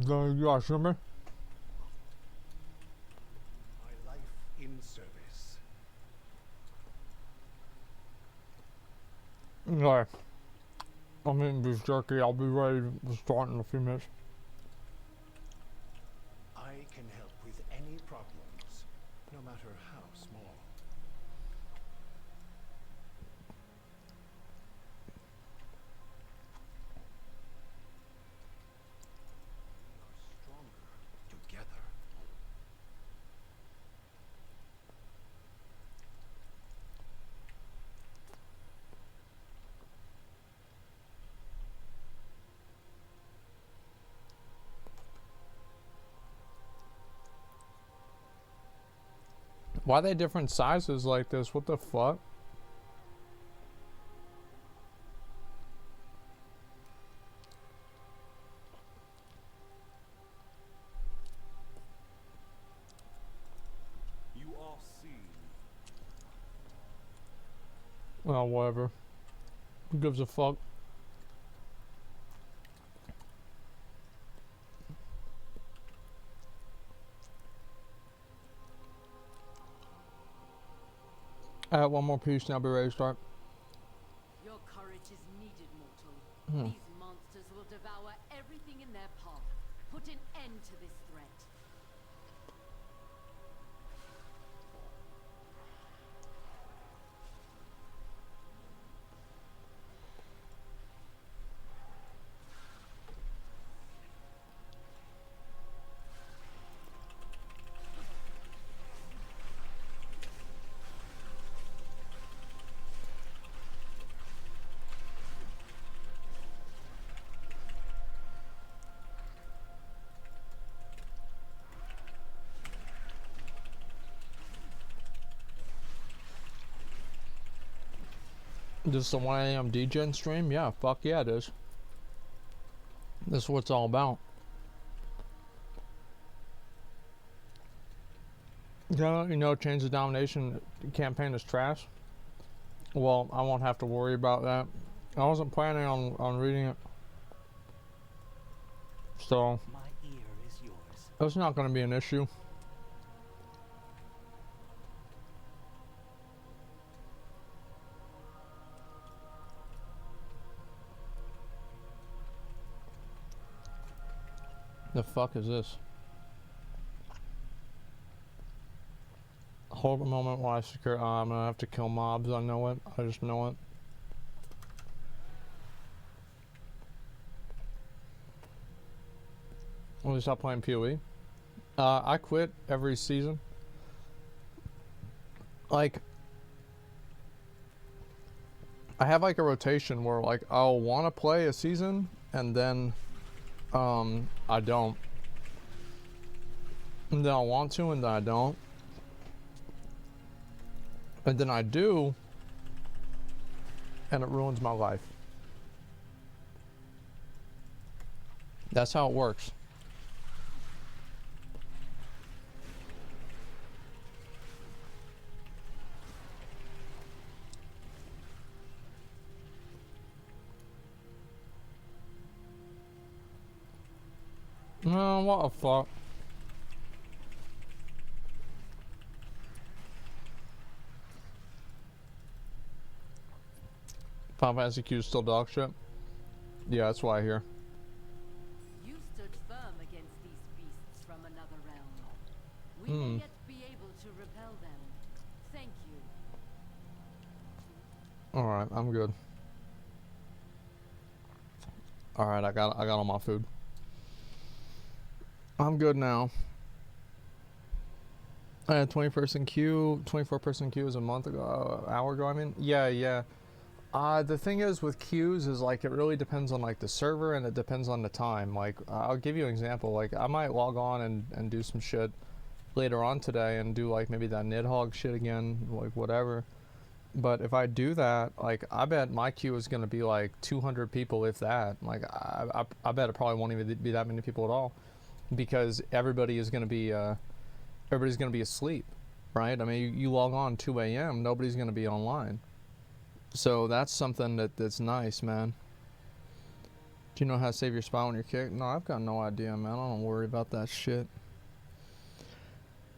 You are me? My life in service. Okay. I'm eating beef jerky. I'll be ready to start in a few minutes. I can help with any problems, no matter how small. We are stronger together. Why are they different sizes like this? What the fuck? You are seen. Well, whatever. Who gives a fuck? One more piece and I'll be ready to start. Your courage is needed, mortal. These monsters will devour everything in their path. Put an end to this threat. This is the 1 a.m. DGen stream? Yeah, fuck yeah it is. This is what it's all about. You know, Change the Domination campaign is trash. Well, I won't have to worry about that. I wasn't planning on reading it. So, My ear is yours. that's not going to be an issue. The fuck is this? Hold a moment while I secure. I'm gonna have to kill mobs. I know it. I just know it. Will you stop playing PoE? I quit every season. Like, I have like a rotation where like I'll want to play a season and then I don't. And then I want to and then I don't. And then I do, and it ruins my life. That's how it works. No, what the fuck? Final Fantasy Q is still dog shit? Yeah, that's why I hear. You stood firm against these beasts from another realm. We may yet be able to repel them. Thank you. Alright, I'm good. Alright, I got all my food. I'm good now. I had 20-person queue, 24-person queue was a month ago, hour ago, I mean. Yeah. The thing is with queues is like it really depends on like the server and it depends on the time. Like I'll give you an example. Like I might log on and do some shit later on today and do like maybe that Nidhogg shit again, like whatever. But if I do that, like I bet my queue is gonna be like 200 people if that. Like I bet it probably won't even be that many people at all, because everybody is gonna be everybody's gonna be asleep, right? I mean you log on 2 a.m. nobody's gonna be online. So that's something that's nice, man. Do you know how to save your spot when you're kicked? No, I've got no idea, man. I don't worry about that shit.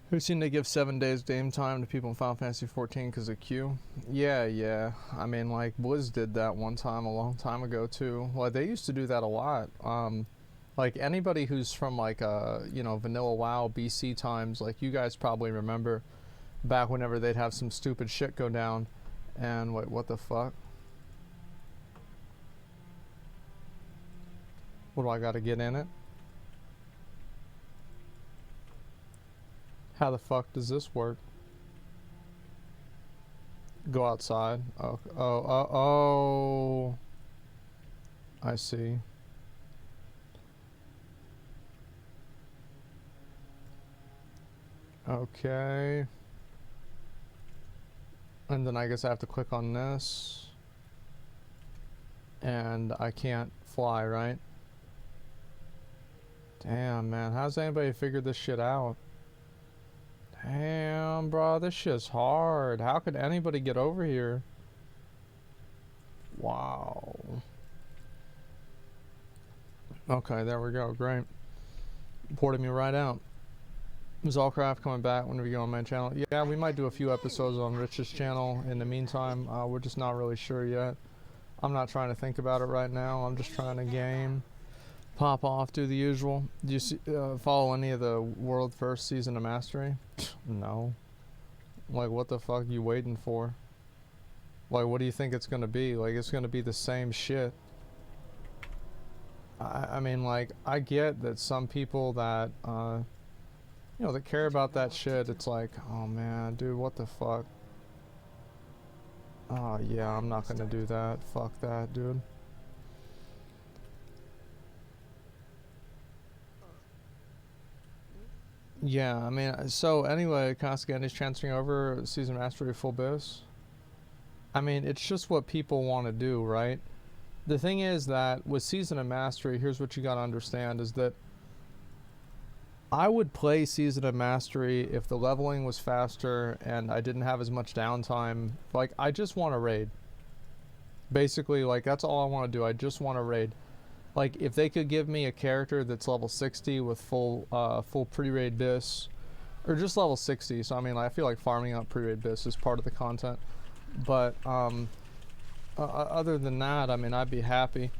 Who seem to give 7 days game time to people in Final Fantasy 14 because of Q? Yeah. I mean, like, Blizz did that one time a long time ago, too. Like, they used to do that a lot. Like, anybody who's from, like, you know, vanilla WoW BC times, like, you guys probably remember back whenever they'd have some stupid shit go down. And, wait, what the fuck? What do I gotta get in it? How the fuck does this work? Go outside. Oh. I see. Okay. And then I guess I have to click on this. And I can't fly, right? Damn, man. How's anybody figured this shit out? Damn, bro. This shit's hard. How could anybody get over here? Wow. Okay, there we go. Great. Ported me right out. Zackrawrr coming back when we go on my channel. Yeah, we might do a few episodes on Rich's channel in the meantime. We're just not really sure yet. I'm not trying to think about it right now. I'm just trying to game. Pop off, do the usual. Do you see, follow any of the world first season of Mastery? No. Like, what the fuck are you waiting for? Like, what do you think it's gonna be? Like, it's gonna be the same shit. I mean, like, I get that some people that, you know, that care about that shit, it's like, oh man, dude, what the fuck? Oh yeah, I'm not gonna do that. Fuck that, dude. Yeah, I mean, so anyway, Koskian is transferring over Season Mastery full biz. I mean, it's just what people want to do, right? The thing is that with Season of Mastery, here's what you gotta understand, is that I would play Season of Mastery if the leveling was faster and I didn't have as much downtime. Like, I just want to raid. Basically, like, that's all I want to do. I just want to raid. Like, if they could give me a character that's level 60 with full pre-raid bis, or just level 60, so I mean, I feel like farming up pre-raid bis is part of the content. But, other than that, I mean, I'd be happy.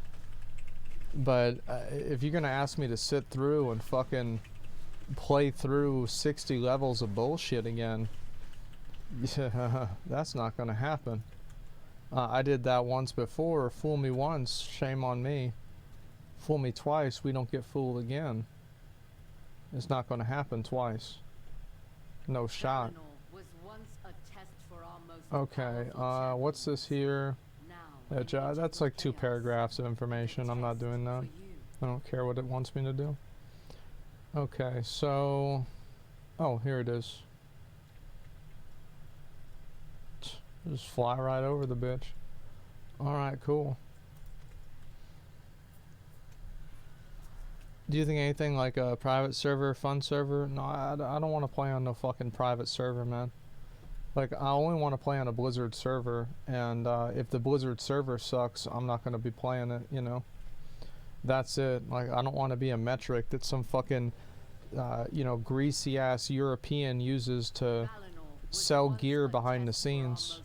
But, if you're gonna ask me to sit through and fucking play through 60 levels of bullshit again, yeah, that's not gonna happen. I did that once before. Fool me once, shame on me. Fool me twice, we don't get fooled again. It's not gonna happen twice. No shot. Okay, what's this here? That's like 2 paragraphs of information. I'm not doing that. I don't care what it wants me to do. Okay, so... Oh, here it is. Just fly right over the bitch. Alright, cool. Do you think anything like a private server, fun server? No, I don't want to play on no fucking private server, man. Like, I only want to play on a Blizzard server, and if the Blizzard server sucks, I'm not going to be playing it, you know? That's it. Like, I don't want to be a metric that some fucking, you know, greasy-ass European uses to sell gear behind the scenes.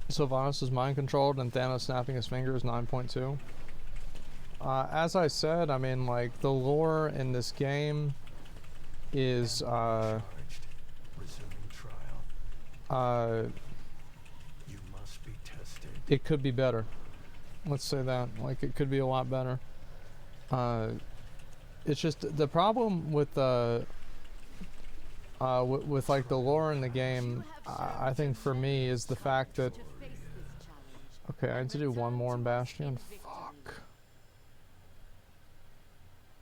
Sylvanas is mind-controlled and Thanos snapping his fingers 9.2. As I said, I mean, like, the lore in this game is, it could be better. Let's say that. Like, it could be a lot better. It's just, the problem with with like the lore in the game, I think for me, is the fact that... Okay, I need to do one more in Bastion. Fuck.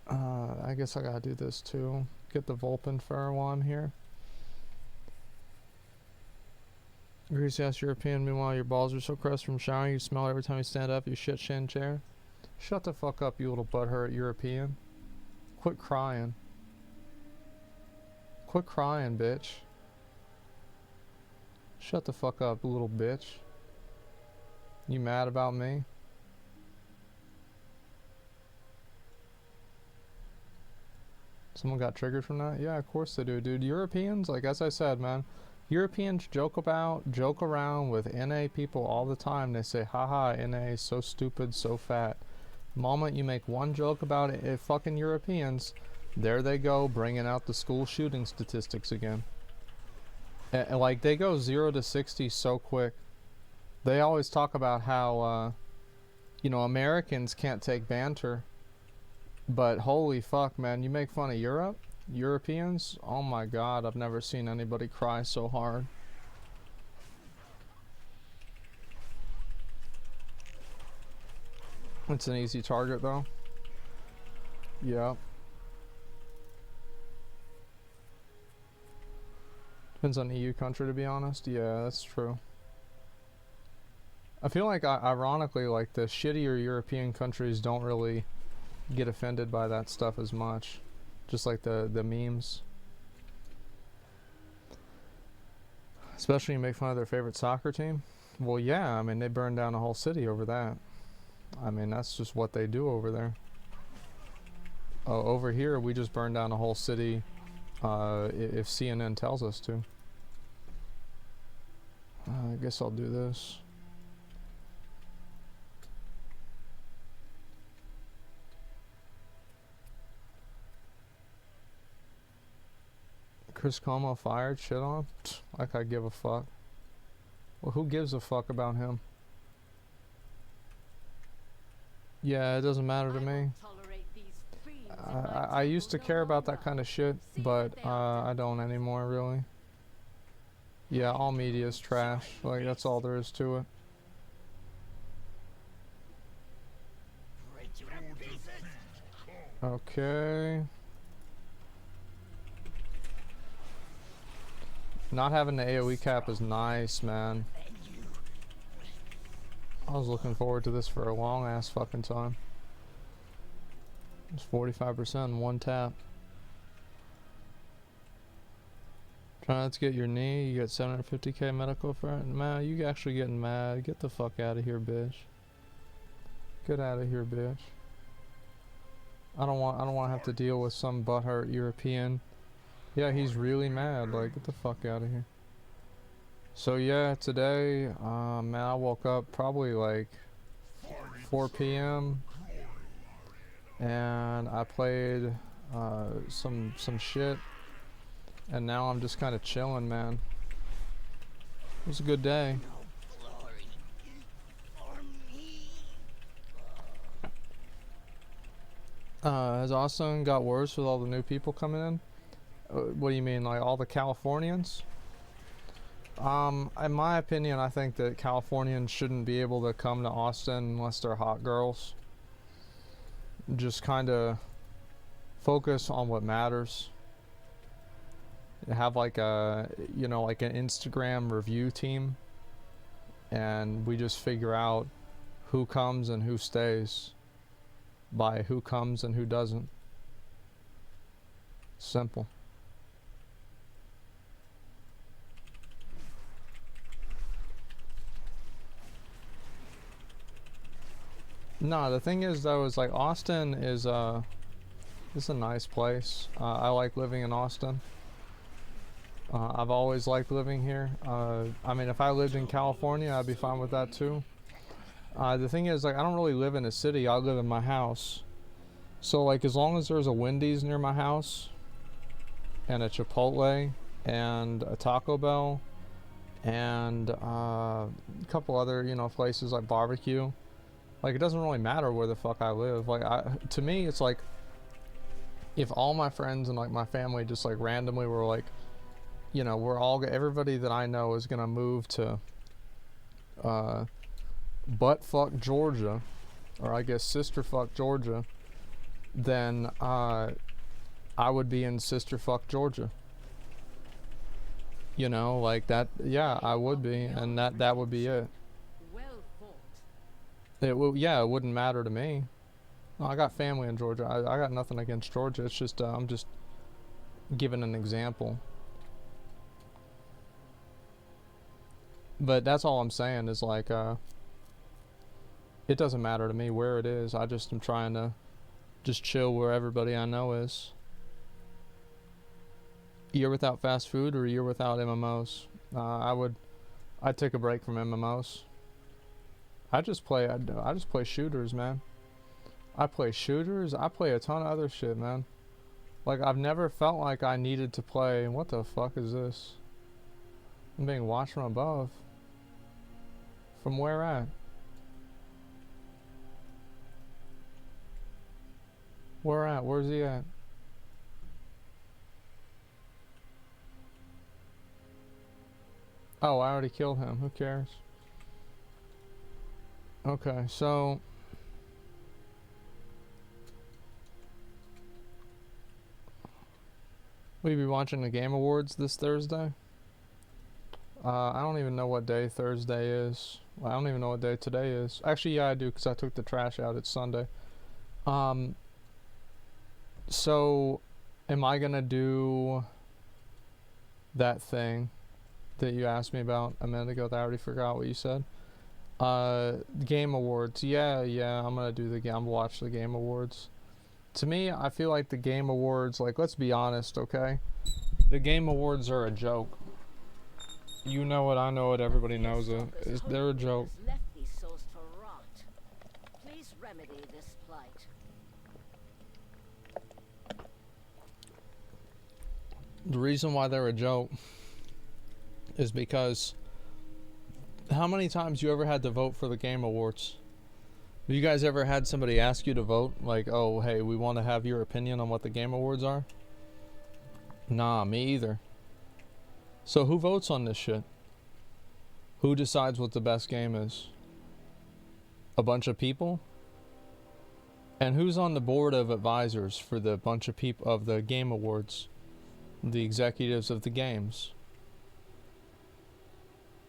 I guess I gotta do this too. Get the Vulpin fur while I'm here. Greasy ass European, meanwhile your balls are so crushed from showering, you smell every time you stand up, you shit shin chair. Shut the fuck up, you little butthurt European. Quit crying. Quit crying, bitch. Shut the fuck up, little bitch. You mad about me? Someone got triggered from that? Yeah, of course they do, dude. Europeans, like as I said, man, Europeans joke around with NA people all the time. They say, haha, NA is so stupid, so fat. Moment you make one joke about it, fucking Europeans, there they go, bringing out the school shooting statistics again. And like, they go 0 to 60 so quick. They always talk about how, you know, Americans can't take banter. But holy fuck, man, you make fun of Europe? Europeans? Oh my god, I've never seen anybody cry so hard. It's an easy target though. Yeah. Depends on EU country, to be honest. Yeah, that's true. I feel like, ironically, like the shittier European countries don't really get offended by that stuff as much. Just like the memes. Especially you make fun of their favorite soccer team. Well, yeah, I mean, they burned down a whole city over that. I mean, that's just what they do over there. Oh, over here, we just burned down a whole city if CNN tells us to. I guess I'll do this. Chris Cuomo fired? Shit on? Like I give a fuck. Well, who gives a fuck about him? Yeah, it doesn't matter to me. I used to care about that kind of shit, but I don't anymore, really. Yeah, all media is trash. Like, that's all there is to it. Okay. Not having the AoE cap is nice, man. I was looking forward to this for a long ass fucking time. It's 45% in one tap. Trying to get your knee, you get 750k medical for it. Man, you actually getting mad. Get the fuck out of here, bitch. Get out of here, bitch. I don't want to have to deal with some butthurt European. Yeah, he's really mad. Like, get the fuck out of here. So yeah, today, man, I woke up probably like 4 p.m. and I played some shit, and now I'm just kind of chilling, man. It was a good day. Has Austin got worse with all the new people coming in? What do you mean, like all the Californians? In my opinion, I think that Californians shouldn't be able to come to Austin unless they're hot girls. Just kind of focus on what matters. Have like a, you know, like an Instagram review team, and we just figure out who comes and who stays by who comes and who doesn't. Simple. No, the thing is though, is like Austin is it's a nice place. I like living in Austin. I've always liked living here. I mean, if I lived in California, I'd be fine with that too. The thing is, like, I don't really live in a city. I live in my house. So like, as long as there's a Wendy's near my house, and a Chipotle, and a Taco Bell, and a couple other, you know, places like barbecue. Like, it doesn't really matter where the fuck I live. Like, to me, it's like, if all my friends and like my family just like randomly were like, you know, everybody that I know is gonna move to buttfuck Georgia, or I guess sisterfuck Georgia, then I would be in sisterfuck Georgia. You know, like that. Yeah, I would be, and that would be it. It wouldn't matter to me. No, I got family in Georgia. I got nothing against Georgia. It's just I'm just giving an example. But that's all I'm saying is like, it doesn't matter to me where it is. I just am trying to just chill where everybody I know is. A year without fast food or a year without MMOs? I'd take a break from MMOs. I just play shooters, man. I play shooters. I play a ton of other shit, man. Like, I've never felt like I needed to play. What the fuck is this? I'm being watched from above. From where at? Where at? Where's he at? Oh, I already killed him. Who cares? Okay, so... Will you be watching the Game Awards this Thursday? I don't even know what day Thursday is. Well, I don't even know what day today is. Actually, yeah, I do, because I took the trash out. It's Sunday. So, am I gonna do that thing that you asked me about a minute ago that I already forgot what you said? Game Awards. Yeah, I'm gonna do the game. I'm watch the Game Awards. To me, I feel like the Game Awards, like, let's be honest, okay? The Game Awards are a joke. You know it, I know it, everybody knows it. They're a joke. Left these souls to rot. Please remedy this plight. The reason why they're a joke is because how many times you ever had to vote for the Game Awards? Have you guys ever had somebody ask you to vote? Like, oh, hey, we want to have your opinion on what the Game Awards are? Nah, me either. So who votes on this shit? Who decides what the best game is? A bunch of people? And who's on the board of advisors for the bunch of people of the Game Awards? The executives of the games.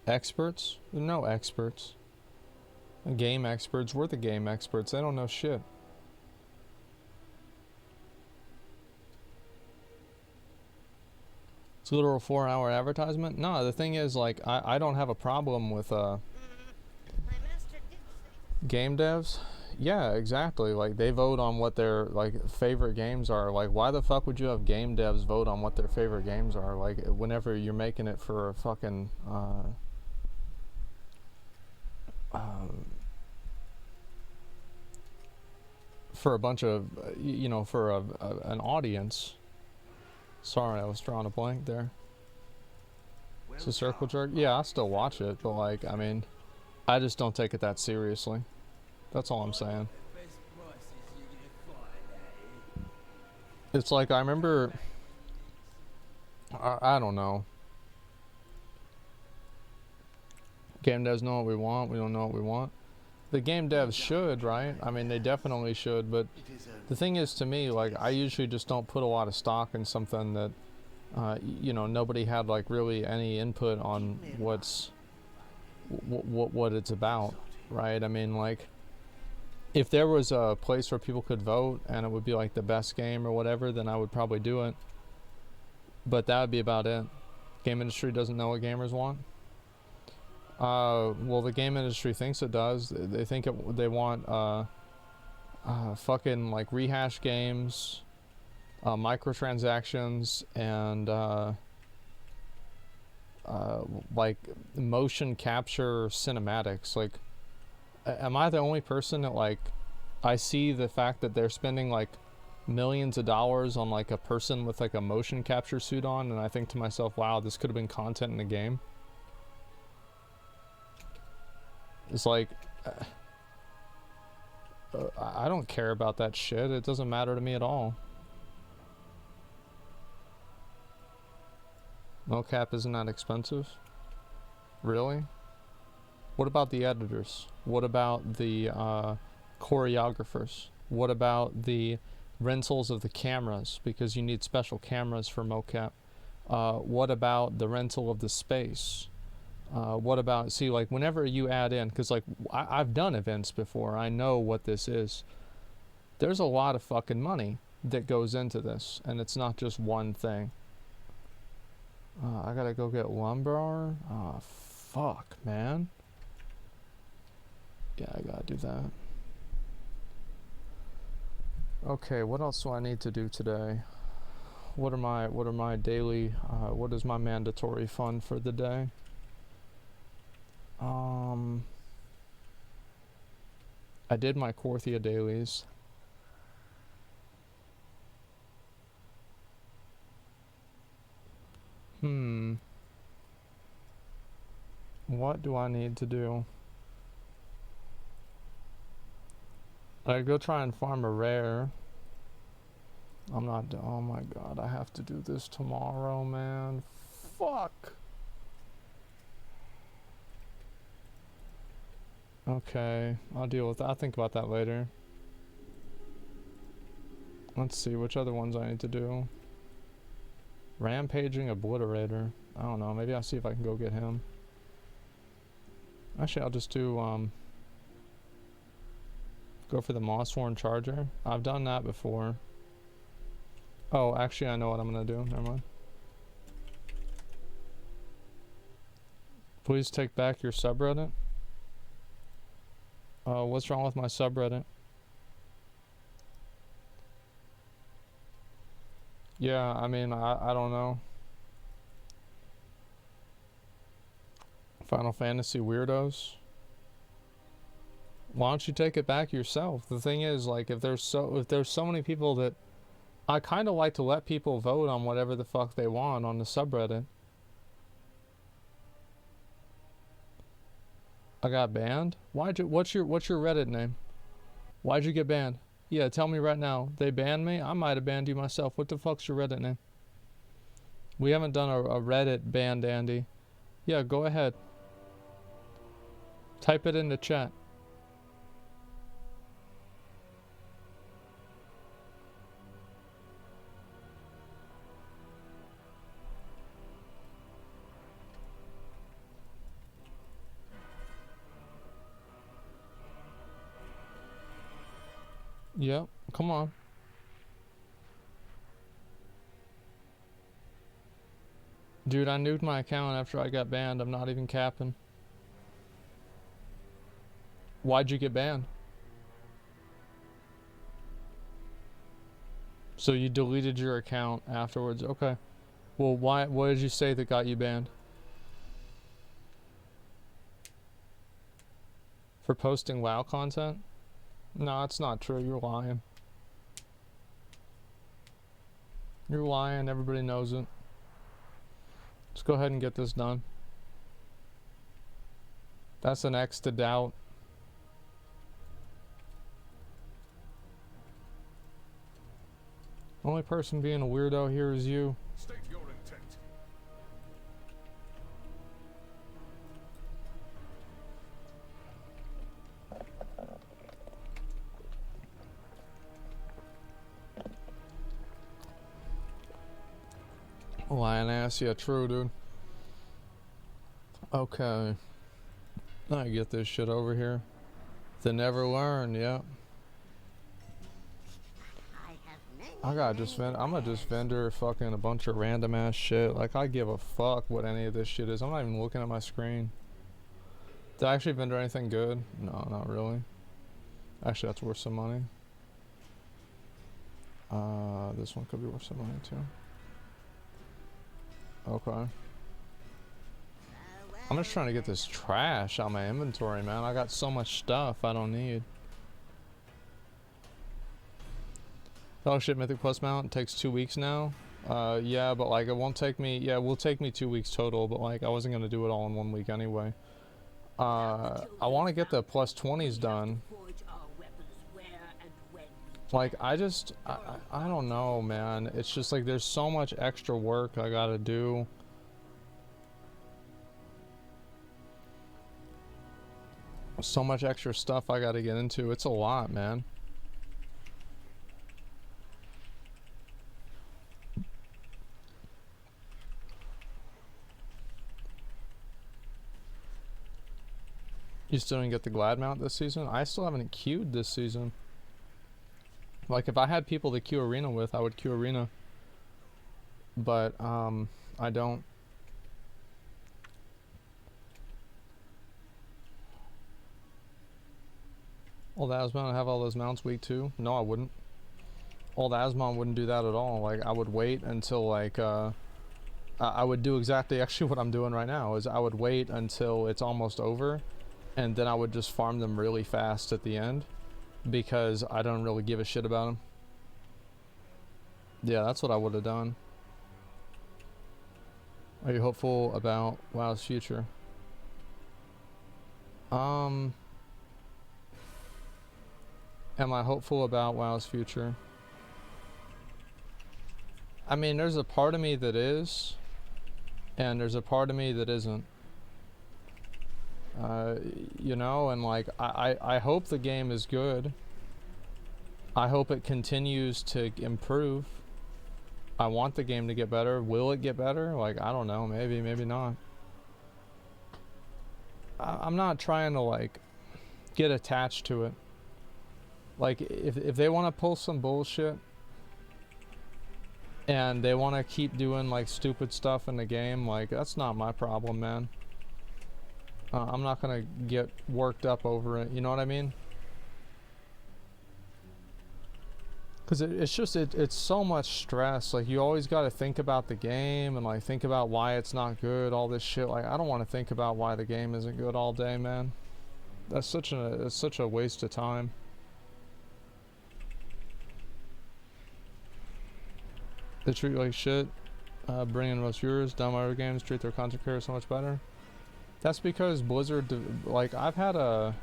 Experts? No experts. Game experts, we're the game experts. They don't know shit. It's a literal 4-hour advertisement? No, the thing is, like, I don't have a problem with game devs. Yeah, exactly. Like, they vote on what their, like, favorite games are. Like, why the fuck would you have game devs vote on what their favorite games are? Like, whenever you're making it for a fucking for a bunch of, you know, for an audience. Sorry, I was drawing a blank there. It's a circle jerk. Yeah, I still watch it, but, like, I mean, I just don't take it that seriously. That's all I'm saying. It's like, I remember, I don't know. Game devs know what we want. We don't know what we want. The game devs should, right? I mean, they definitely should, but the thing is, to me, like, I usually just don't put a lot of stock in something that, you know, nobody had, like, really any input on what it's about, right? I mean, like, if there was a place where people could vote and it would be, like, the best game or whatever, then I would probably do it. But that would be about it. Game industry doesn't know what gamers want. Well, the game industry thinks it does. They think they want fucking, like, rehash games, microtransactions, and like, motion capture cinematics. Like, am I the only person that, like, I see the fact that they're spending, like, millions of dollars on, like, a person with, like, a motion capture suit on, and I think to myself, wow, this could have been content in the game? It's like, I don't care about that shit. It doesn't matter to me at all. Mocap isn't that expensive? Really? What about the editors? What about the choreographers? What about the rentals of the cameras? Because you need special cameras for mocap. What about the rental of the space? What about, see, like, whenever you add in, because, like, I've done events before, I know what this is. There's a lot of fucking money that goes into this, and it's not just one thing. I gotta go get lumber. Fuck, man. Yeah, I gotta do that. Okay, what else do I need to do today? What are my daily, what is my mandatory fun for the day? I did my Korthia dailies. What do I need to do? I go try and farm a rare. I'm not, oh my god, I have to do this tomorrow, man. Fuck. Okay, I'll deal with that. I'll think about that later. Let's see, which other ones I need to do. Rampaging Obliterator. I don't know, maybe I'll see if I can go get him. Actually, I'll just do, go for the Mossworn Charger. I've done that before. Oh, actually, I know what I'm gonna do. Never mind. Please take back your subreddit. What's wrong with my subreddit? Yeah, I mean, I don't know. Final Fantasy weirdos. Why don't you take it back yourself? The thing is, like, if there's so many people that I kind of like to let people vote on whatever the fuck they want on the subreddit. I got banned? What's your Reddit name? Why'd you get banned? Yeah, tell me right now. They banned me? I might have banned you myself. What the fuck's your Reddit name? We haven't done a Reddit ban, Dandy. Yeah, go ahead. Type it in the chat. Yep, come on. Dude, I nuked my account after I got banned. I'm not even capping. Why'd you get banned? So you deleted your account afterwards. Okay. Well, why? What did you say that got you banned? For posting WoW content? No, it's not true. You're lying. You're lying. Everybody knows it. Let's go ahead and get this done. That's an X to doubt. Only person being a weirdo here is you. State your intent. Lying ass, yeah, true, dude. Okay. I get this shit over here. They never learn, yep. I gotta just I'm gonna just vendor fucking a bunch of random ass shit. Like, I give a fuck what any of this shit is. I'm not even looking at my screen. Did I actually vendor anything good? No, not really. Actually, that's worth some money. This one could be worth some money too. Okay. I'm just trying to get this trash out of my inventory, man. I got so much stuff I don't need. Fellowship Mythic Plus mount takes 2 weeks now. Yeah, but like it won't take me, yeah, it will take me 2 weeks total, but like I wasn't gonna do it all in 1 week anyway. I want to get the plus 20s done. Like, I don't know, man. It's just like there's so much extra work I gotta do. So much extra stuff I gotta get into. It's a lot, man. You still didn't get the Glad mount this season? I still haven't queued this season. Like, if I had people to queue Arena with, I would queue Arena. But, I don't. Old Asmon would have all those mounts weak too? No, I wouldn't. Old Asmon wouldn't do that at all. Like, I would wait until, like, I would do exactly actually what I'm doing right now, is I would wait until it's almost over, and then I would just farm them really fast at the end, because I don't really give a shit about them. Yeah, that's what I would have done. Are you hopeful about WoW's future? Am I hopeful about WoW's future? I mean, there's a part of me that is, and there's a part of me that isn't. You know, and like, I hope the game is good. I hope it continues to improve. I want the game to get better. Will it get better? Like, I don't know. Maybe, maybe not. I'm not trying to, like, get attached to it. Like, if they want to pull some bullshit and they want to keep doing, like, stupid stuff in the game, like, that's not my problem, man. I'm not gonna get worked up over it, you know what I mean? Because it's just, it's so much stress. Like, you always got to think about the game and, like, think about why it's not good, all this shit. Like, I don't want to think about why the game isn't good all day, man. That's such a waste of time. They treat you like shit, bring in most viewers, download games, treat their content creators so much better. That's because Blizzard, like, I've had a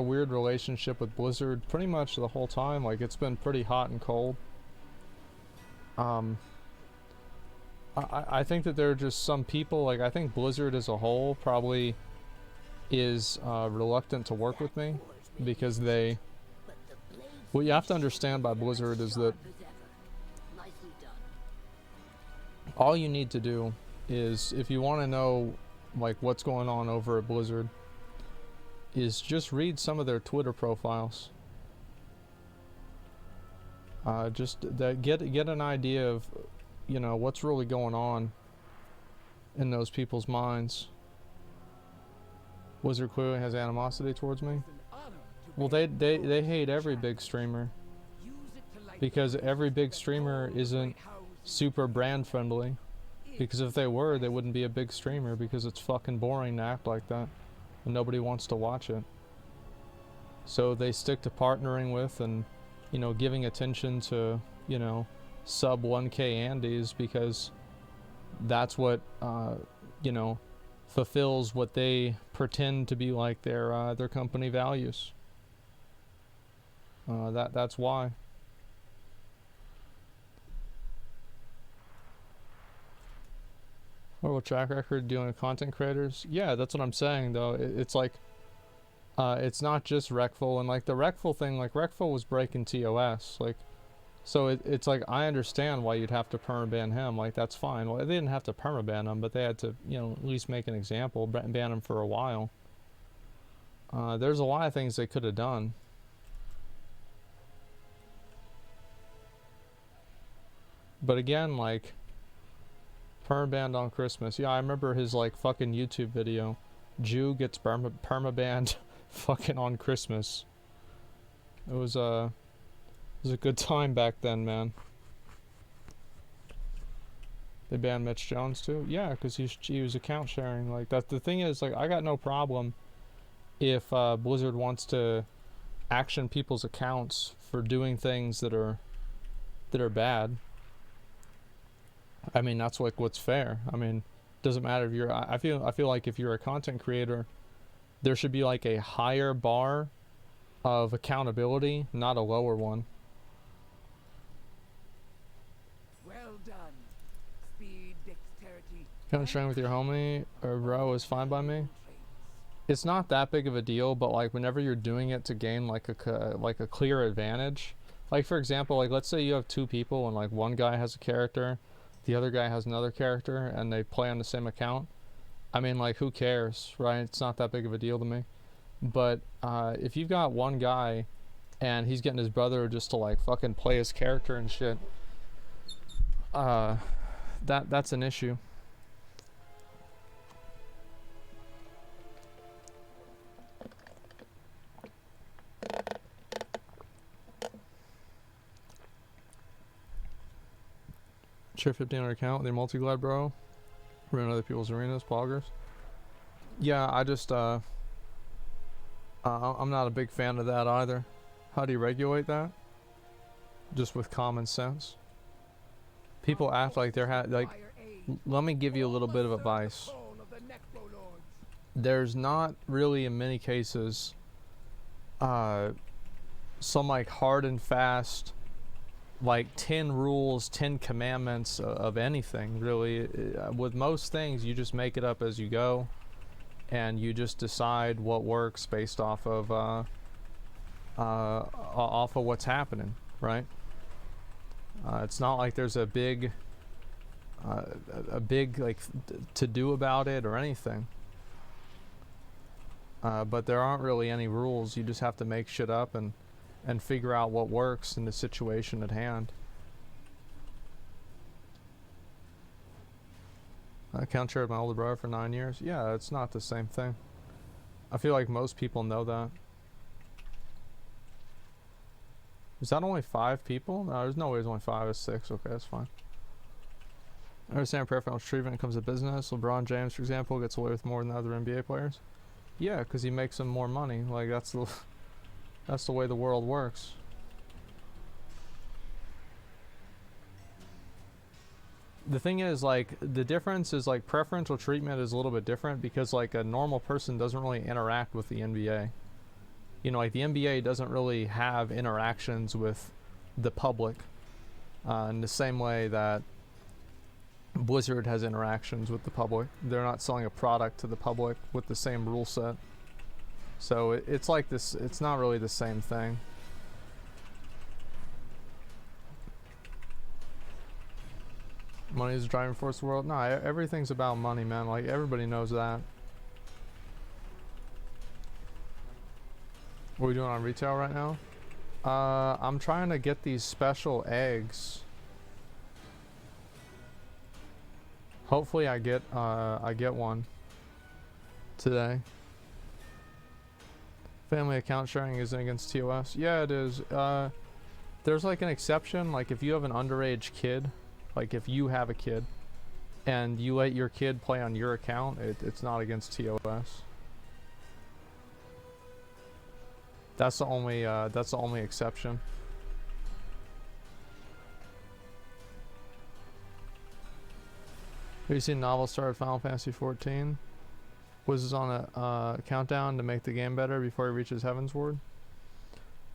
weird relationship with Blizzard pretty much the whole time. Like, it's been pretty hot and cold. I think that there are just some people, like, I think Blizzard as a whole probably is reluctant to work with me because they, what you have to understand by Blizzard is that all you need to do is, if you want to know, like, what's going on over at Blizzard, is just read some of their Twitter profiles. Just that get an idea of, you know, what's really going on in those people's minds. Blizzard clearly has animosity towards me. Well, they hate every big streamer because every big streamer isn't super brand friendly. Because if they were, they wouldn't be a big streamer, because it's fucking boring to act like that. And nobody wants to watch it. So they stick to partnering with and, you know, giving attention to, you know, sub 1K Andes, because that's what, you know, fulfills what they pretend to be like their company values. That's why. Horrible track record dealing with content creators. Yeah, that's what I'm saying, though. It's like, it's not just Recful, and like the Recful thing, like Recful was breaking TOS, like, so it's like, I understand why you'd have to permaban him, like, that's fine. Well, they didn't have to permaban him, but they had to, you know, at least make an example, ban him for a while. There's a lot of things they could have done. But again, like, permabanned on Christmas. Yeah, I remember his, like, fucking YouTube video. Jew gets permabanned fucking on Christmas. It was a good time back then, man. They banned Mitch Jones too? Yeah, because he was account sharing. Like, that's the thing is, like, I got no problem if Blizzard wants to action people's accounts for doing things that are bad. I mean, that's like what's fair. I mean, doesn't matter if you're, I feel like if you're a content creator, there should be like a higher bar of accountability, not a lower one. Well done. Speed, dexterity. Coming straight with your homie or bro is fine by me. It's not that big of a deal, but like whenever you're doing it to gain like a clear advantage, like for example, like let's say you have two people and like one guy has a character, the other guy has another character, and they play on the same account. I mean, like, who cares, right? It's not that big of a deal to me. But if you've got one guy and he's getting his brother just to like fucking play his character and shit, that's an issue. Share 1500 account with your multi-glide, bro. Ruin other people's arenas, poggers. Yeah, I just, I'm not a big fan of that either. How do you regulate that? Just with common sense. People act like they're let me give you a little bit of advice. There's not really in many cases some like hard and fast like 10 rules, 10 commandments of anything really. With most things you just make it up as you go, and you just decide what works based off of what's happening, right? It's not like there's a big like to do about it or anything. But there aren't really any rules. You just have to make shit up and figure out what works in the situation at hand. I account shared my older brother for 9 years. Yeah, it's not the same thing. I feel like most people know that. Is that only 5 people? No, there's no way there's only 5. It's 6. Okay, that's fine. I understand preferential treatment when it comes to business. LeBron James, for example, gets away with more than other NBA players. Yeah, because he makes them more money. Like, that's the way the world works. The thing is, like, the difference is, like, preferential treatment is a little bit different because, like, a normal person doesn't really interact with the NBA. You know, like, the NBA doesn't really have interactions with the public in the same way that Blizzard has interactions with the public. They're not selling a product to the public with the same rule set. So it's like this, it's not really the same thing. Money is the driving force of the world. No, everything's about money, man. Like, everybody knows that. What are we doing on retail right now? I'm trying to get these special eggs. Hopefully I get one today. Family account sharing isn't against TOS. Yeah, it is. There's like an exception, like if you have an underage kid, like if you have a kid and you let your kid play on your account, it's not against TOS. That's the only exception. Have you seen Novel started Final Fantasy 14? Was this on a countdown to make the game better before he reaches Heaven's Ward?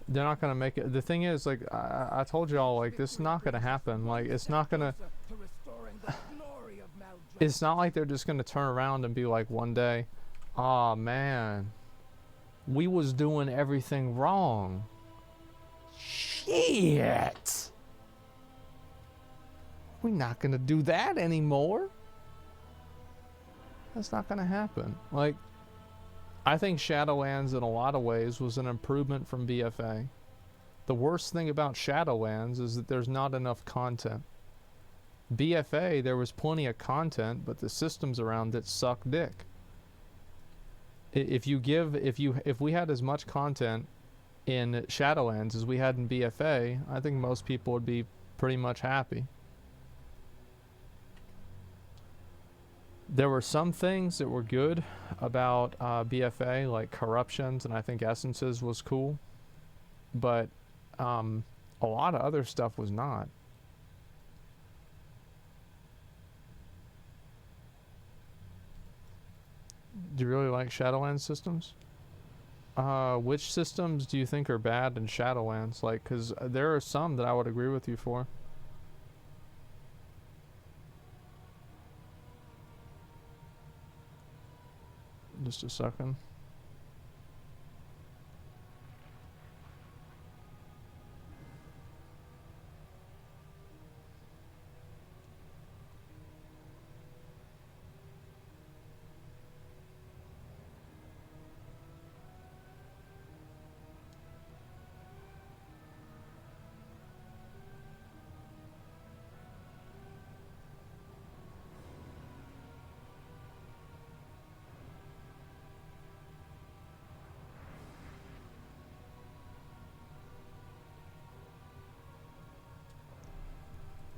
They're not gonna make it. The thing is, like, I told y'all, like, this is not gonna happen. Like, it's not gonna. It's not like they're just gonna turn around and be like one day, "Aw, man, we was doing everything wrong. Shit. We're not gonna do that anymore." That's not gonna happen. Like, I think Shadowlands in a lot of ways was an improvement from BFA. The worst thing about Shadowlands is that there's not enough content. BFA, there was plenty of content, but the systems around it suck dick. If we had as much content in Shadowlands as we had in BFA, I think most people would be pretty much happy. There were some things that were good about BFA, like corruptions, and I think essences was cool, but a lot of other stuff was not. Do you really like Shadowlands systems? Which systems do you think are bad in Shadowlands? Like, because there are some that I would agree with you for. Just a second.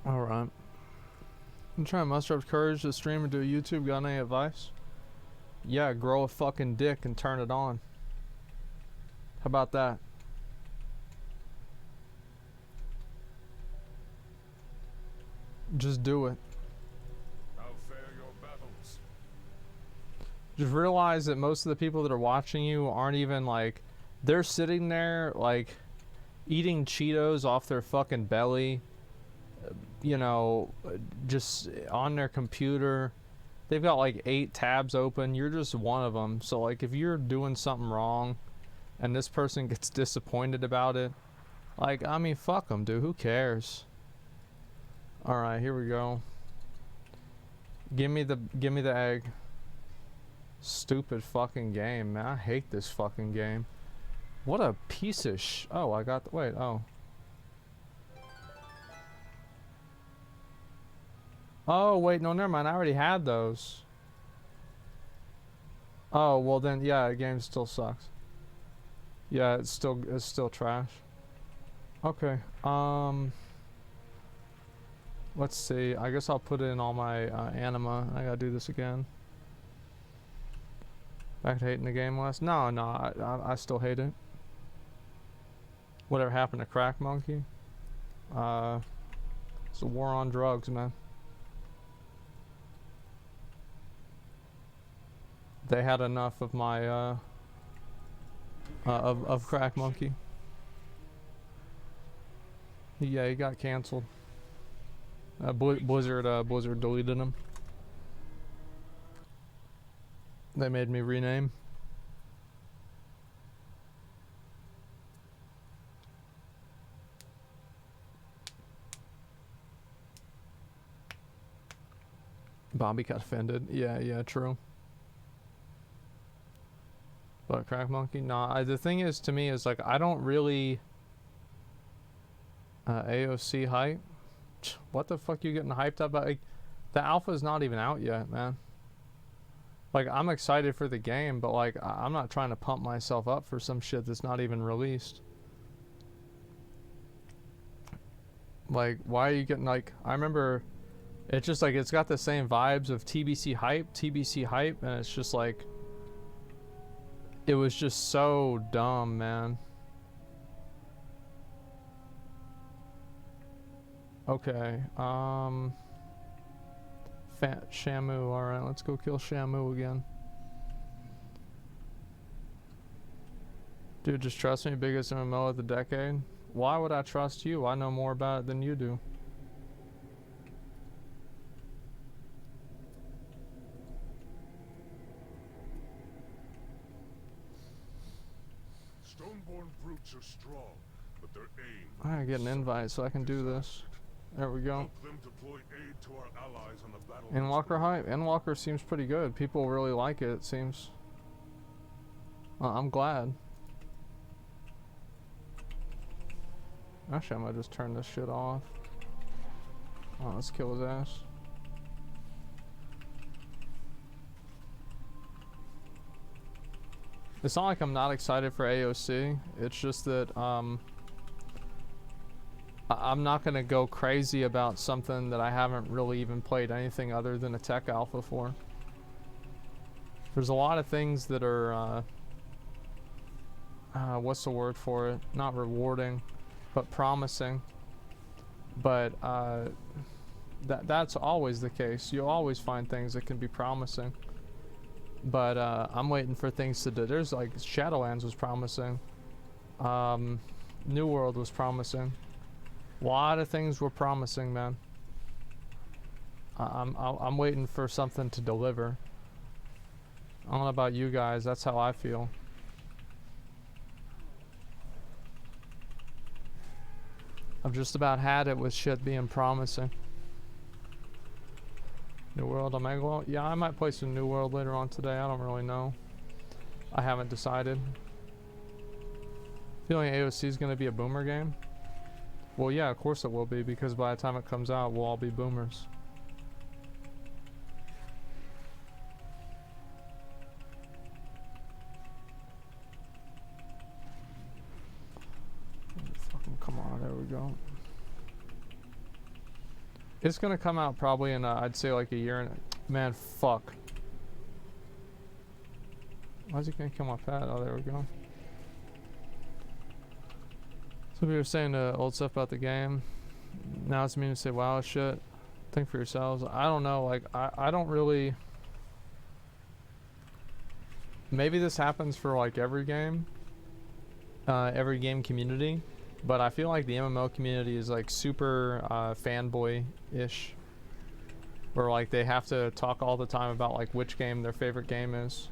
All right. I'm trying to muster up courage to stream or do YouTube. Got any advice? Yeah, grow a fucking dick and turn it on. How about that? Just do it. How fare your battles? Just realize that most of the people that are watching you aren't even like, they're sitting there like eating Cheetos off their fucking belly, you know, just on their computer. They've got like 8 tabs open. You're just one of them. So like if you're doing something wrong and this person gets disappointed about it, like, I mean, fuck them, dude. Who cares? All right, here we go. Give me the egg. Stupid fucking game, man. I hate this fucking game. What a piece of oh, I got wait, oh. Oh, wait, no, never mind. I already had those. Oh, well then, yeah, the game still sucks. Yeah, it's still trash. Okay, let's see. I guess I'll put in all my anima. I gotta do this again. Back to hating the game less? No, I still hate it. Whatever happened to Crack Monkey? It's a war on drugs, man. They had enough of my of Crack Monkey. Yeah, he got canceled. Blizzard deleted him. They made me rename. Bobby got offended. Yeah, true. But Crack Monkey? Nah, the thing is, to me, is like, I don't really AOC hype. What the fuck you getting hyped up about? Like, the alpha's not even out yet, man. Like, I'm excited for the game, but like, I'm not trying to pump myself up for some shit that's not even released. Like, why are you getting, like, I remember, it's just like, it's got the same vibes of TBC hype, and it's just like, it was just so dumb, man. Okay, Shamu, alright, let's go kill Shamu again. Dude, just trust me, biggest MMO of the decade. Why would I trust you? I know more about it than you do. Stoneborn brutes are strong, but their aim. I gotta get an invite so I can do this. There we go. Help them deploy aid to our allies on the battle. Endwalker hype. Endwalker seems pretty good. People really like it, it seems. I'm glad. Actually, I might just turn this shit off. Oh, let's kill his ass. It's not like I'm not excited for AOC. It's just that I'm not gonna go crazy about something that I haven't really even played anything other than a tech alpha for. There's a lot of things that are what's the word for it? Not rewarding, but promising. But that's always the case. You'll always find things that can be promising. But I'm waiting for things to do. There's like Shadowlands was promising. New World was promising. A lot of things were promising, man. I'm waiting for something to deliver. I don't know about you guys. That's how I feel. I've just about had it with shit being promising. New World, Omega. Yeah, I might play some New World later on today. I don't really know. I haven't decided. Feeling AOC is going to be a boomer game? Well, yeah, of course it will be, because by the time it comes out, we'll all be boomers. Fucking come on, there we go. It's gonna come out probably in I'd say like a year and man, fuck. Why is he gonna kill my pet? Oh, there we go. So we were saying old stuff about the game. Now it's mean to say wow shit. Think for yourselves. I don't know, like I don't really. Maybe this happens for like every game community, but I feel like the MMO community is like super fanboy-ish, where like they have to talk all the time about like which game their favorite game is.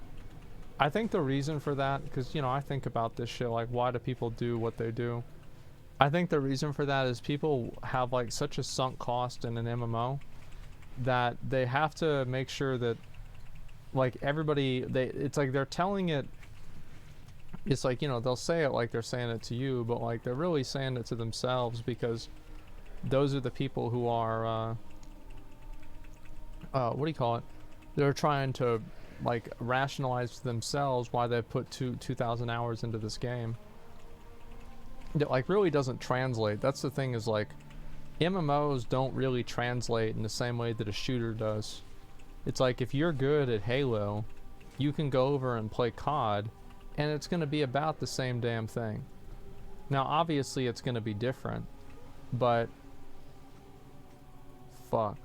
I think the reason for that, because you know I think about this shit, like why do people do what they do? I think the reason for that is people have like such a sunk cost in an MMO that they have to make sure that like everybody, it's like they're telling it, it's like, you know, they'll say it like they're saying it to you, but like they're really saying it to themselves, because those are the people who are what do you call it, they're trying to like rationalize to themselves why they put 2,000 hours into this game. It like really doesn't translate. That's the thing, is like MMOs don't really translate in the same way that a shooter does. It's like if you're good at Halo, you can go over and play COD and it's going to be about the same damn thing. Now obviously it's going to be different, but fuck.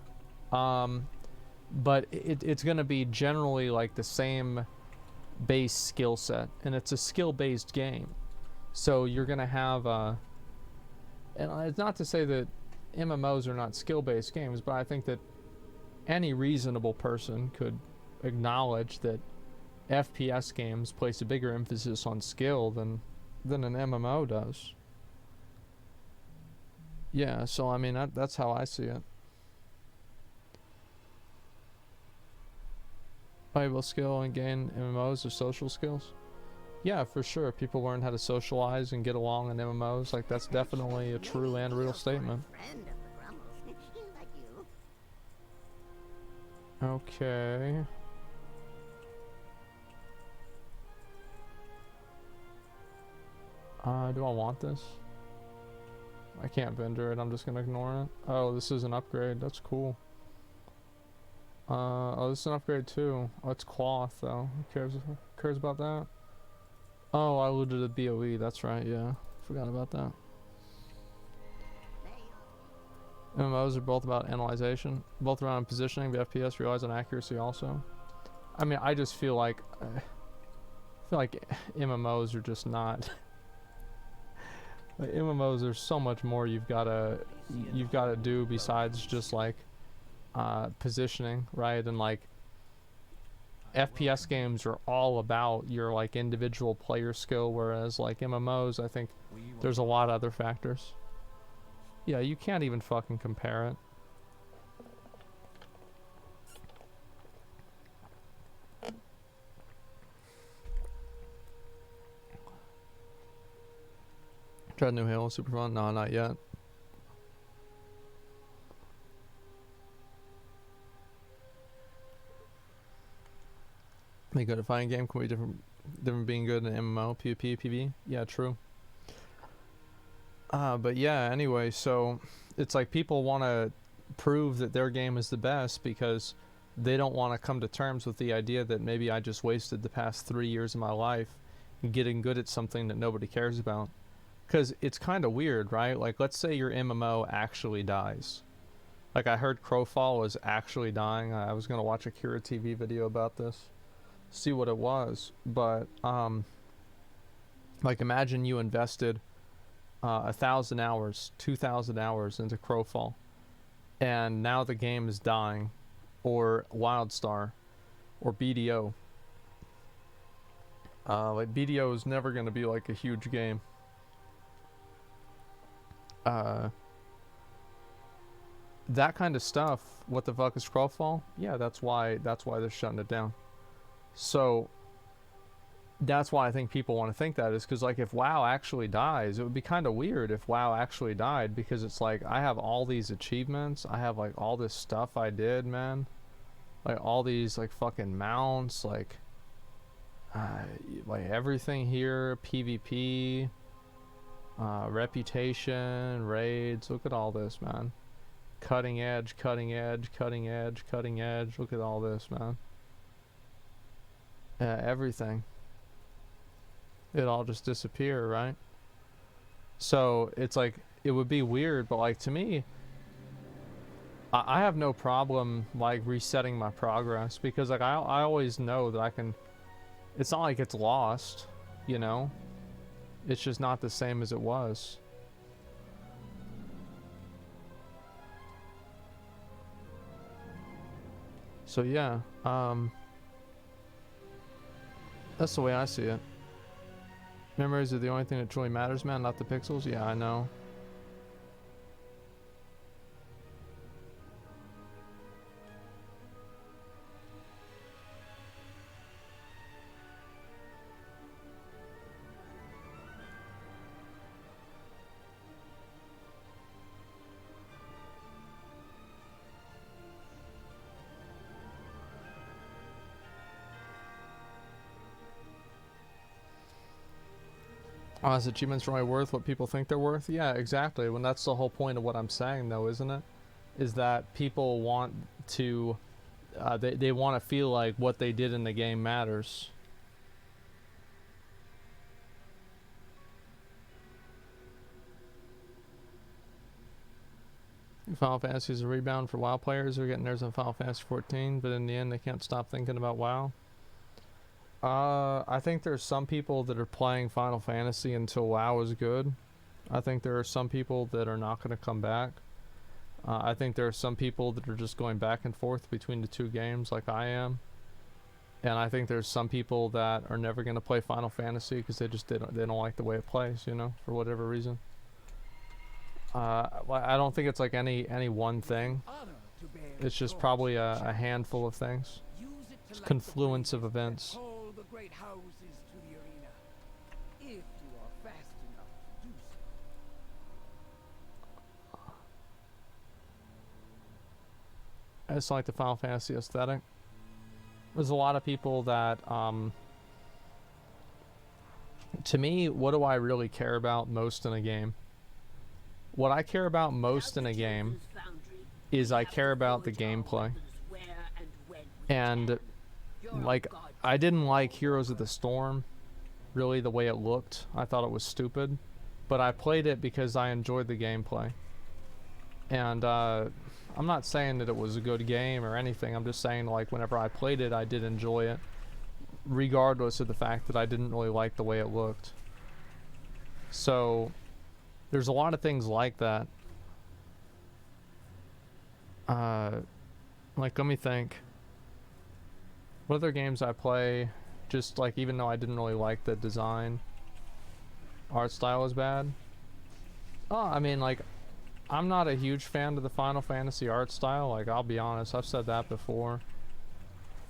But it's going to be generally like the same base skill set, and it's a skill-based game. So you're going to have and it's not to say that MMOs are not skill-based games, but I think that any reasonable person could acknowledge that FPS games place a bigger emphasis on skill than an MMO does. Yeah, so I mean that's how I see it. Valuable skill and gain MMOs or social skills. Yeah, for sure. People learn how to socialize and get along in MMOs. Like that's definitely a true and real statement. Okay. Do I want this? I can't vendor it. I'm just gonna ignore it. Oh, this is an upgrade. That's cool. Oh, this is an upgrade too. Oh, it's cloth though. Who cares about that? Oh, I alluded to BOE. That's right. Yeah, forgot about that. MMOs are both about analyzation, both around positioning, but FPS relies on accuracy also. I mean, I just feel like MMOs are just not. Like, MMOs, there's so much more you've gotta do besides just like positioning, right? And like FPS games are all about your like individual player skill, whereas like MMOs, I think there's a lot of other factors. Yeah, you can't even fucking compare it. Tried new Halo, super fun? No, not yet. Being good at fighting game can be different being good in MMO, PvP, PvE. Yeah, true. But yeah, anyway, so it's like people want to prove that their game is the best because they don't want to come to terms with the idea that maybe I just wasted the past 3 years of my life getting good at something that nobody cares about. Because it's kind of weird, right? Like, let's say your MMO actually dies. Like, I heard Crowfall was actually dying. I was going to watch a Kira TV video about this, see what it was. But, like, imagine you invested 1,000 hours, 2,000 hours into Crowfall, and now the game is dying, or WildStar, or BDO. Like BDO is never going to be like a huge game. That kind of stuff. What the fuck is Crowfall? Yeah, that's why they're shutting it down. So that's why I think people want to think that, is because like if WoW actually dies, it would be kind of weird if WoW actually died, because it's like I have all these achievements, I have like all this stuff I did, man, like all these like fucking mounts, like everything here, PvP, reputation, raids, look at all this, man, cutting edge, cutting edge, cutting edge, cutting edge. Look at all this, man. Everything. It all just disappear, right? So it's like, it would be weird, but like to me, I have no problem like resetting my progress, because like I always know that I can, it's not like it's lost, you know? It's just not the same as it was. So yeah, that's the way I see it. Memories are the only thing that truly matters, man, not the pixels. Yeah, I know. Oh, is achievements really worth what people think they're worth? Yeah, exactly. When that's the whole point of what I'm saying, though, isn't it? Is that people want to, they want to feel like what they did in the game matters. Final Fantasy is a rebound for WoW players who are getting theirs on Final Fantasy 14, but in the end they can't stop thinking about WoW. I think there's some people that are playing Final Fantasy until WoW is good. I think there are some people that are not going to come back. I think there are some people that are just going back and forth between the two games like I am. And I think there's some people that are never going to play Final Fantasy because they don't like the way it plays, you know, for whatever reason. I don't think it's like any one thing. It's just probably a handful of things. It's a confluence of events. The great houses to the arena, if you are fast enough to do so. I just like the Final Fantasy aesthetic. There's a lot of people that, to me, what do I really care about most in a game? What I care about most in a game is I care about the gameplay. And like, I didn't like Heroes of the Storm, really, the way it looked. I thought it was stupid, but I played it because I enjoyed the gameplay. And I'm not saying that it was a good game or anything. I'm just saying, like, whenever I played it, I did enjoy it, regardless of the fact that I didn't really like the way it looked. So there's a lot of things like that. Like, let me think. What other games I play, just like, even though I didn't really like the design, art style is bad. Oh, I mean, like, I'm not a huge fan of the Final Fantasy art style, like, I'll be honest, I've said that before.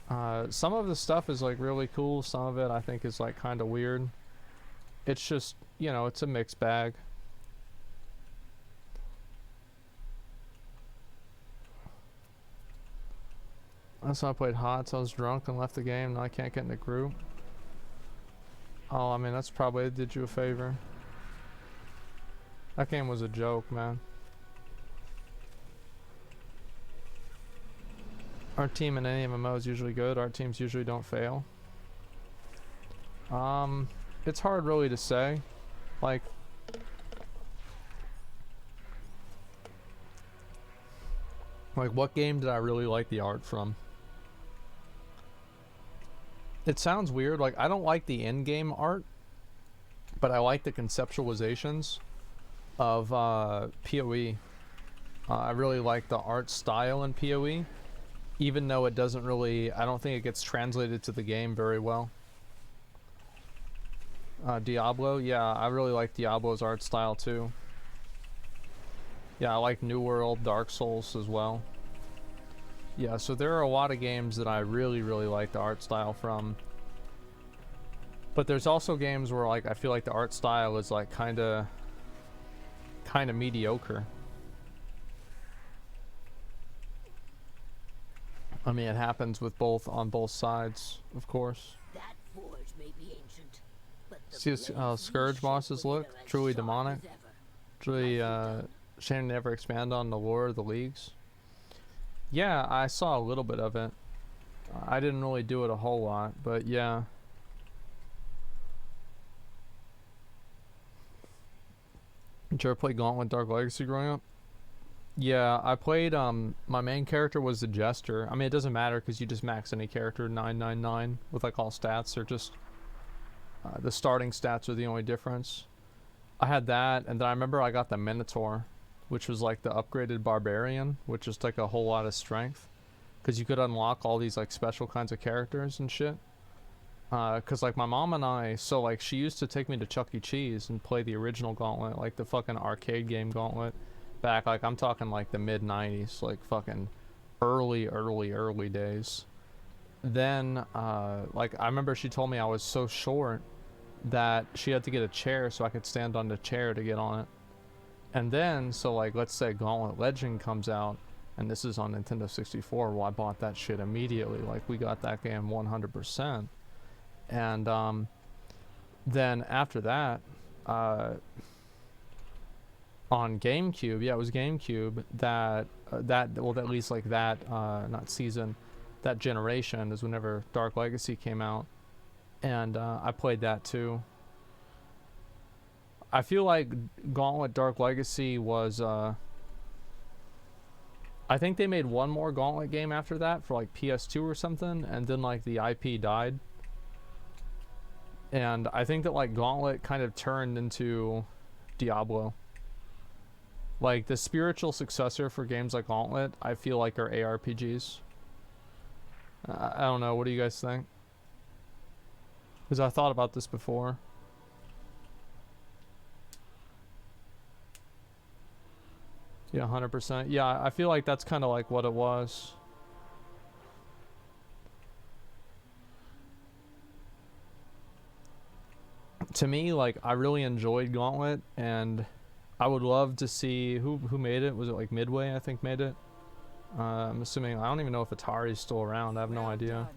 Some of the stuff is like really cool, some of it I think is like kind of weird. It's just, you know, it's a mixed bag. That's why I played HOTS. I was drunk and left the game. Now I can't get in the group. Oh, I mean, that's probably, it did you a favor. That game was a joke, man. Our team in any MMO is usually good. Our teams usually don't fail. It's hard really to say. Like, what game did I really like the art from? It sounds weird, like, I don't like the in-game art, but I like the conceptualizations of PoE. I really like the art style in PoE, even though it doesn't really, I don't think it gets translated to the game very well. Diablo, yeah, I really like Diablo's art style too. Yeah, I like New World, Dark Souls as well. Yeah, so there are a lot of games that I really, really like the art style from. But there's also games where, like, I feel like the art style is like kind of mediocre. I mean, it happens with on both sides, of course. That forge may be ancient, but See how Scourge bosses look? Truly demonic. Truly Shannon never expand on the lore of the leagues. Yeah, I saw a little bit of it. I didn't really do it a whole lot, but yeah. Did you ever play Gauntlet Dark Legacy growing up? Yeah, I played, my main character was the Jester. I mean, it doesn't matter because you just max any character 999 with like all stats. They're just, the starting stats are the only difference. I had that, and then I remember I got the Minotaur, which was like the upgraded Barbarian, which is like a whole lot of strength. Because you could unlock all these like special kinds of characters and shit. Because like my mom and I, so like she used to take me to Chuck E. Cheese and play the original Gauntlet, like the fucking arcade game Gauntlet. Back, like I'm talking like the mid 90s, like fucking early days. Then like I remember she told me I was so short that she had to get a chair so I could stand on the chair to get on it. And then so like let's say Gauntlet Legend comes out, and this is on Nintendo 64. Well, I bought that shit immediately. Like we got that game 100%. And then after that, on GameCube, yeah, it was GameCube that well, at least like that not season, that generation is whenever Dark Legacy came out, and I played that too. I feel like Gauntlet Dark Legacy was I think they made one more Gauntlet game after that for like PS2 or something, and then like the IP died. And I think that like Gauntlet kind of turned into Diablo. Like the spiritual successor for games like Gauntlet, I feel like are ARPGs. I don't know, what do you guys think? Because I thought about this before. Yeah, 100%. Yeah, I feel like that's kind of like what it was. To me, like, I really enjoyed Gauntlet, and I would love to see who made it. Was it like Midway, I think, made it? I'm assuming, I don't even know if Atari's still around. I have no idea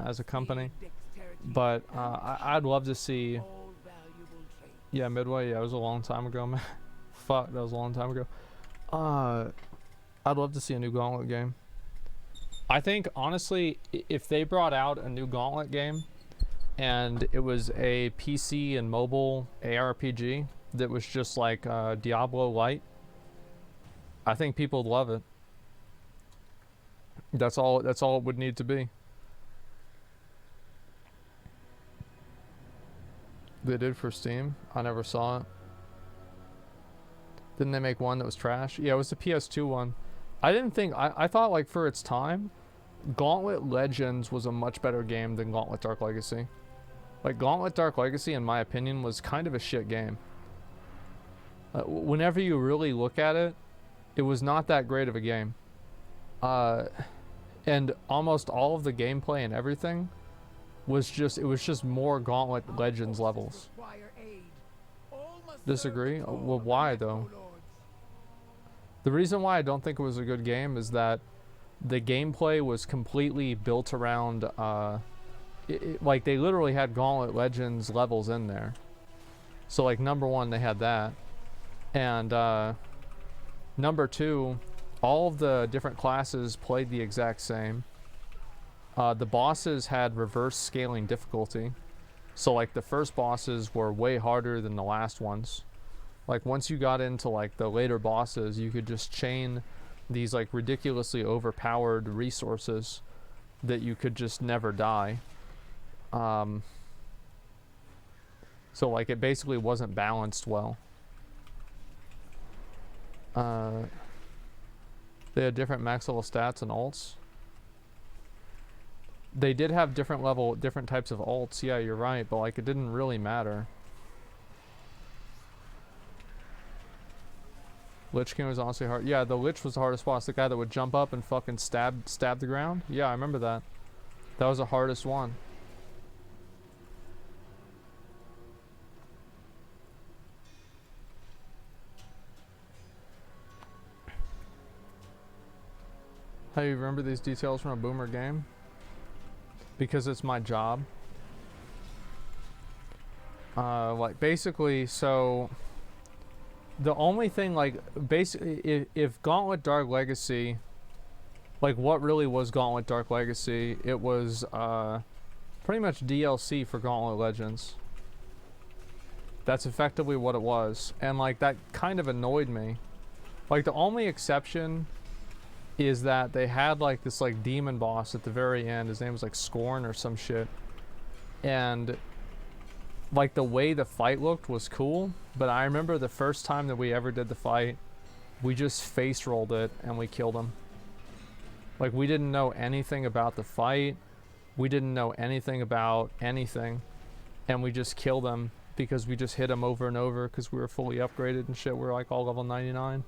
as a company. But I'd love to see. Yeah, Midway, yeah, it was a long time ago, man. Fuck, that was a long time ago. I'd love to see a new Gauntlet game. I think, honestly, if they brought out a new Gauntlet game and it was a PC and mobile ARPG that was just like Diablo Light, I think people would love it. That's all it would need to be. They did for Steam. I never saw it. Didn't they make one that was trash? Yeah, it was the PS2 one. I didn't think, I thought like for its time, Gauntlet Legends was a much better game than Gauntlet Dark Legacy. Like Gauntlet Dark Legacy, in my opinion, was kind of a shit game. Whenever you really look at it, it was not that great of a game. And almost all of the gameplay and everything was just, it was just more Gauntlet Legends levels. Disagree? Well, why though? The reason why I don't think it was a good game is that the gameplay was completely built around, like they literally had Gauntlet Legends levels in there. So like number one, they had that. And number two, all of the different classes played the exact same. The bosses had reverse scaling difficulty. So like the first bosses were way harder than the last ones. Like once you got into like the later bosses, you could just chain these like ridiculously overpowered resources that you could just never die. So like it basically wasn't balanced well. They had different max level stats and ults. They did have different types of ults. Yeah, you're right, but like it didn't really matter. Lich King was honestly hard. Yeah, the Lich was the hardest boss. The guy that would jump up and fucking stab the ground. Yeah, I remember that. That was the hardest one. How do you remember these details from a boomer game? Because it's my job. Like basically, so the only thing, like, basically, if Gauntlet Dark Legacy, like, what really was Gauntlet Dark Legacy, it was pretty much DLC for Gauntlet Legends. That's effectively what it was, and like that kind of annoyed me. Like the only exception is that they had like this like demon boss at the very end. His name was like Scorn or some shit, and like the way the fight looked was cool, but I remember the first time that we ever did the fight, we just face rolled it and we killed him. Like we didn't know anything about the fight, we didn't know anything about anything, and we just killed him because we just hit him over and over because we were fully upgraded and shit. We were like all level 99.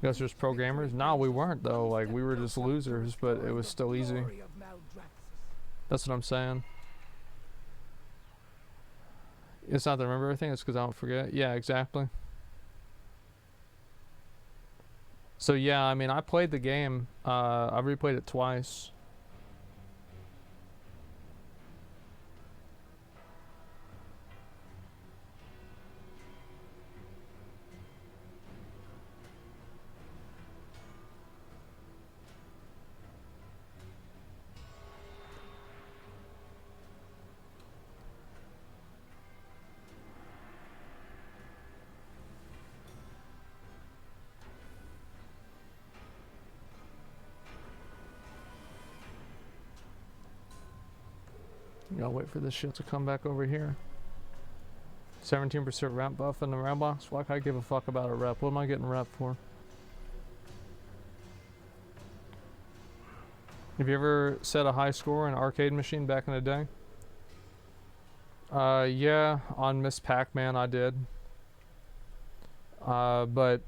You guys are just programmers? No, we weren't though. Like we were just losers, but it was still easy. That's what I'm saying. It's not that I remember everything, it's because I don't forget. Yeah, exactly. So yeah, I mean, I played the game. I replayed it twice. Gotta wait for this shit to come back over here. 17% rep buff in the rep box? Why can't I give a fuck about a rep? What am I getting rep for? Have you ever set a high score in an arcade machine back in the day? Yeah, on Miss Pac-Man I did. But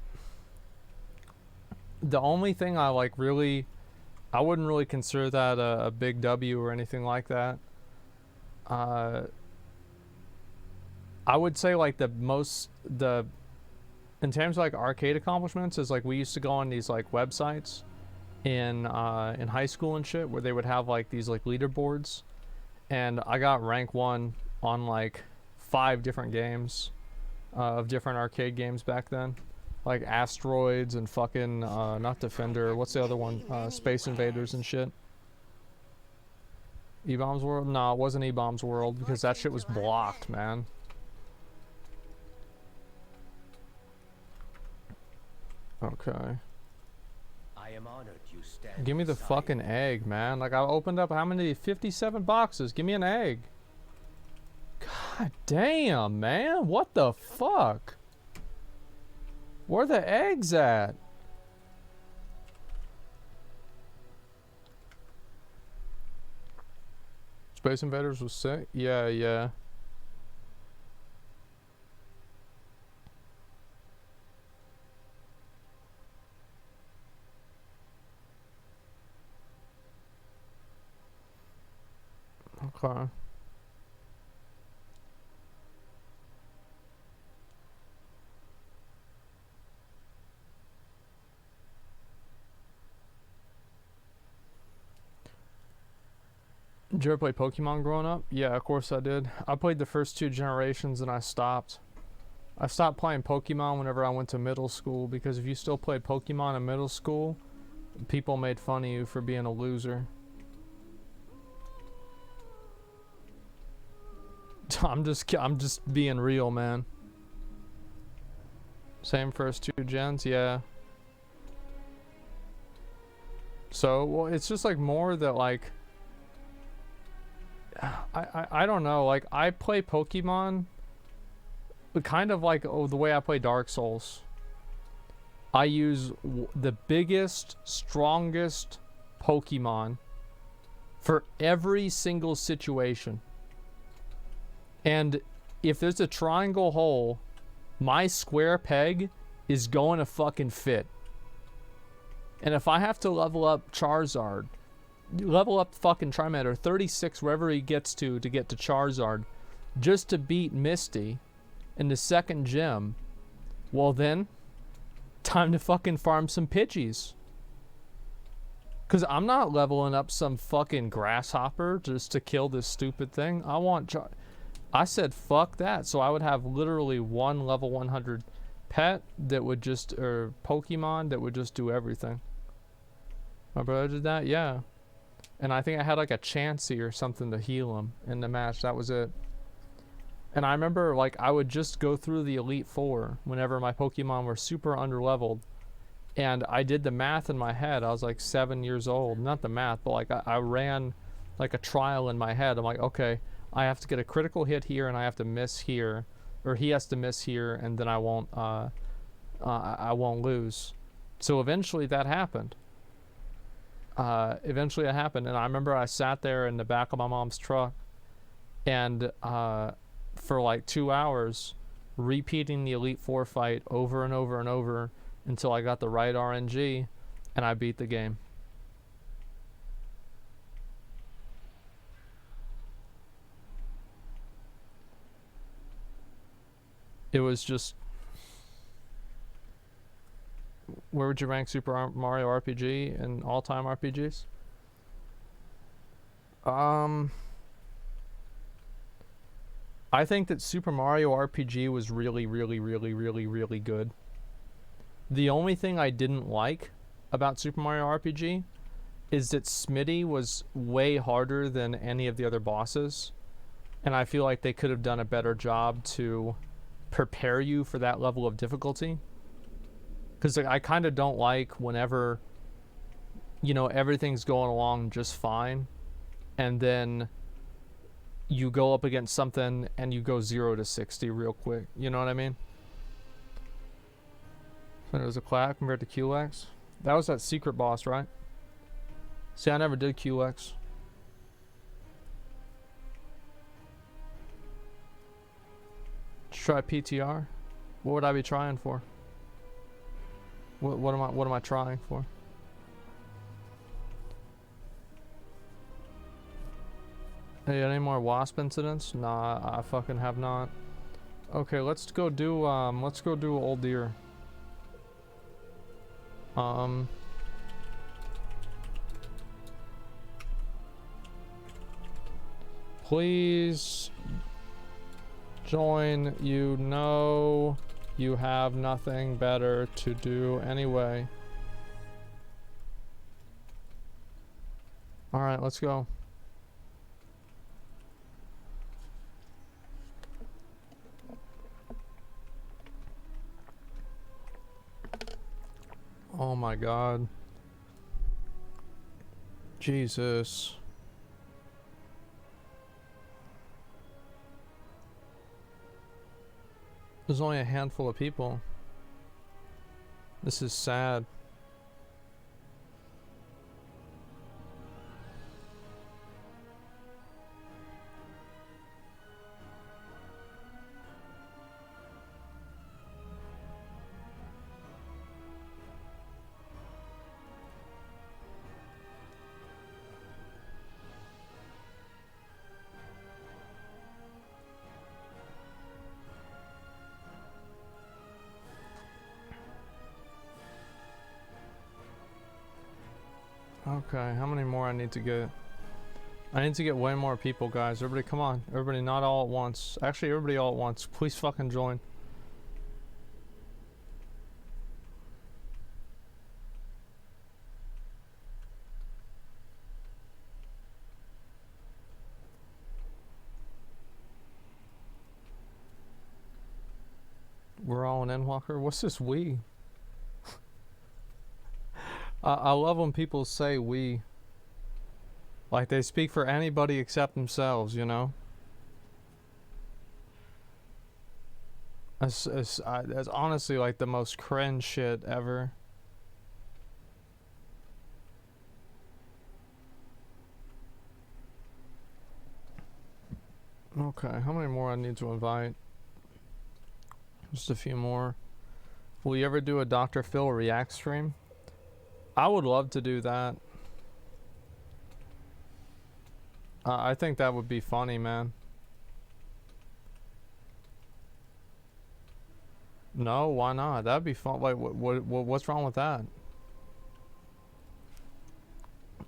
the only thing I like really, I wouldn't really consider that a big W or anything like that. I would say like in terms of like arcade accomplishments is like we used to go on these like websites in high school and shit where they would have like these like leaderboards, and I got rank 1 on like 5 different games of different arcade games back then, like Asteroids and fucking not Defender, what's the other one, Space Invaders and shit. E-Bombs World? No, it wasn't E-Bombs World because that shit was blocked, man. Okay. I am honored you stand. Give me the fucking egg, man. Like I opened up how many? 57 boxes. Give me an egg. God damn, man. What the fuck? Where are the eggs at? Space Invaders was sick? Yeah, yeah. Okay. Did you ever play Pokemon growing up? Yeah, of course I did. I played the first 2 generations and I stopped. I stopped playing Pokemon whenever I went to middle school because if you still played Pokemon in middle school, people made fun of you for being a loser. I'm just being real, man. Same first 2 gens, yeah. So, well, it's just like more that like I don't know, like I play Pokemon kind of like the way I play Dark Souls. I use the biggest, strongest Pokemon for every single situation. And if there's a triangle hole, my square peg is going to fucking fit. And if I have to level up Charizard, level up fucking Charmander 36 wherever he gets to get to Charizard just to beat Misty in the second gym, well then time to fucking farm some Pidgeys, cause I'm not leveling up some fucking grasshopper just to kill this stupid thing. I want I said fuck that. So I would have literally one level 100 pet that would just, or Pokemon that would just do everything. My brother did that, yeah. And I think I had like a Chansey or something to heal him in the match. That was it. And I remember like I would just go through the Elite Four whenever my Pokemon were super underleveled. And I did the math in my head. I was like 7 years old. Not the math, but like I ran like a trial in my head. I'm like, okay, I have to get a critical hit here and I have to miss here. Or he has to miss here and then I won't lose. So eventually that happened. Eventually it happened. And I remember I sat there in the back of my mom's truck and for like 2 hours repeating the Elite Four fight over and over and over until I got the right RNG and I beat the game. It was just... Where would you rank Super Mario RPG in all-time RPGs? I think that Super Mario RPG was really, really, really, really, really good. The only thing I didn't like about Super Mario RPG is that Smitty was way harder than any of the other bosses. And I feel like they could have done a better job to prepare you for that level of difficulty. Because I kind of don't like whenever, you know, everything's going along just fine. And then you go up against something and you go 0 to 60 real quick. You know what I mean? So it was a clap compared to QX. That was that secret boss, right? See, I never did QX. Let's try PTR. What would I be trying for? What am I trying for? Hey, any more wasp incidents? Nah, I fucking have not. Okay, let's go do Old Deer. Please join. You know you have nothing better to do anyway. All right, let's go. Oh my God. Jesus. There's only a handful of people. This is sad. Okay, how many more I need to get? I need to get way more people, guys. Everybody, come on. Everybody, not all at once. Actually, everybody all at once. Please fucking join. We're all an Endwalker? What's this we? I love when people say we. Like they speak for anybody except themselves, you know? That's honestly like the most cringe shit ever. Okay, how many more I need to invite? Just a few more. Will you ever do a Dr. Phil React stream? I would love to do that. I think that would be funny, man. No, why not? That'd be fun. Like, what's wrong with that?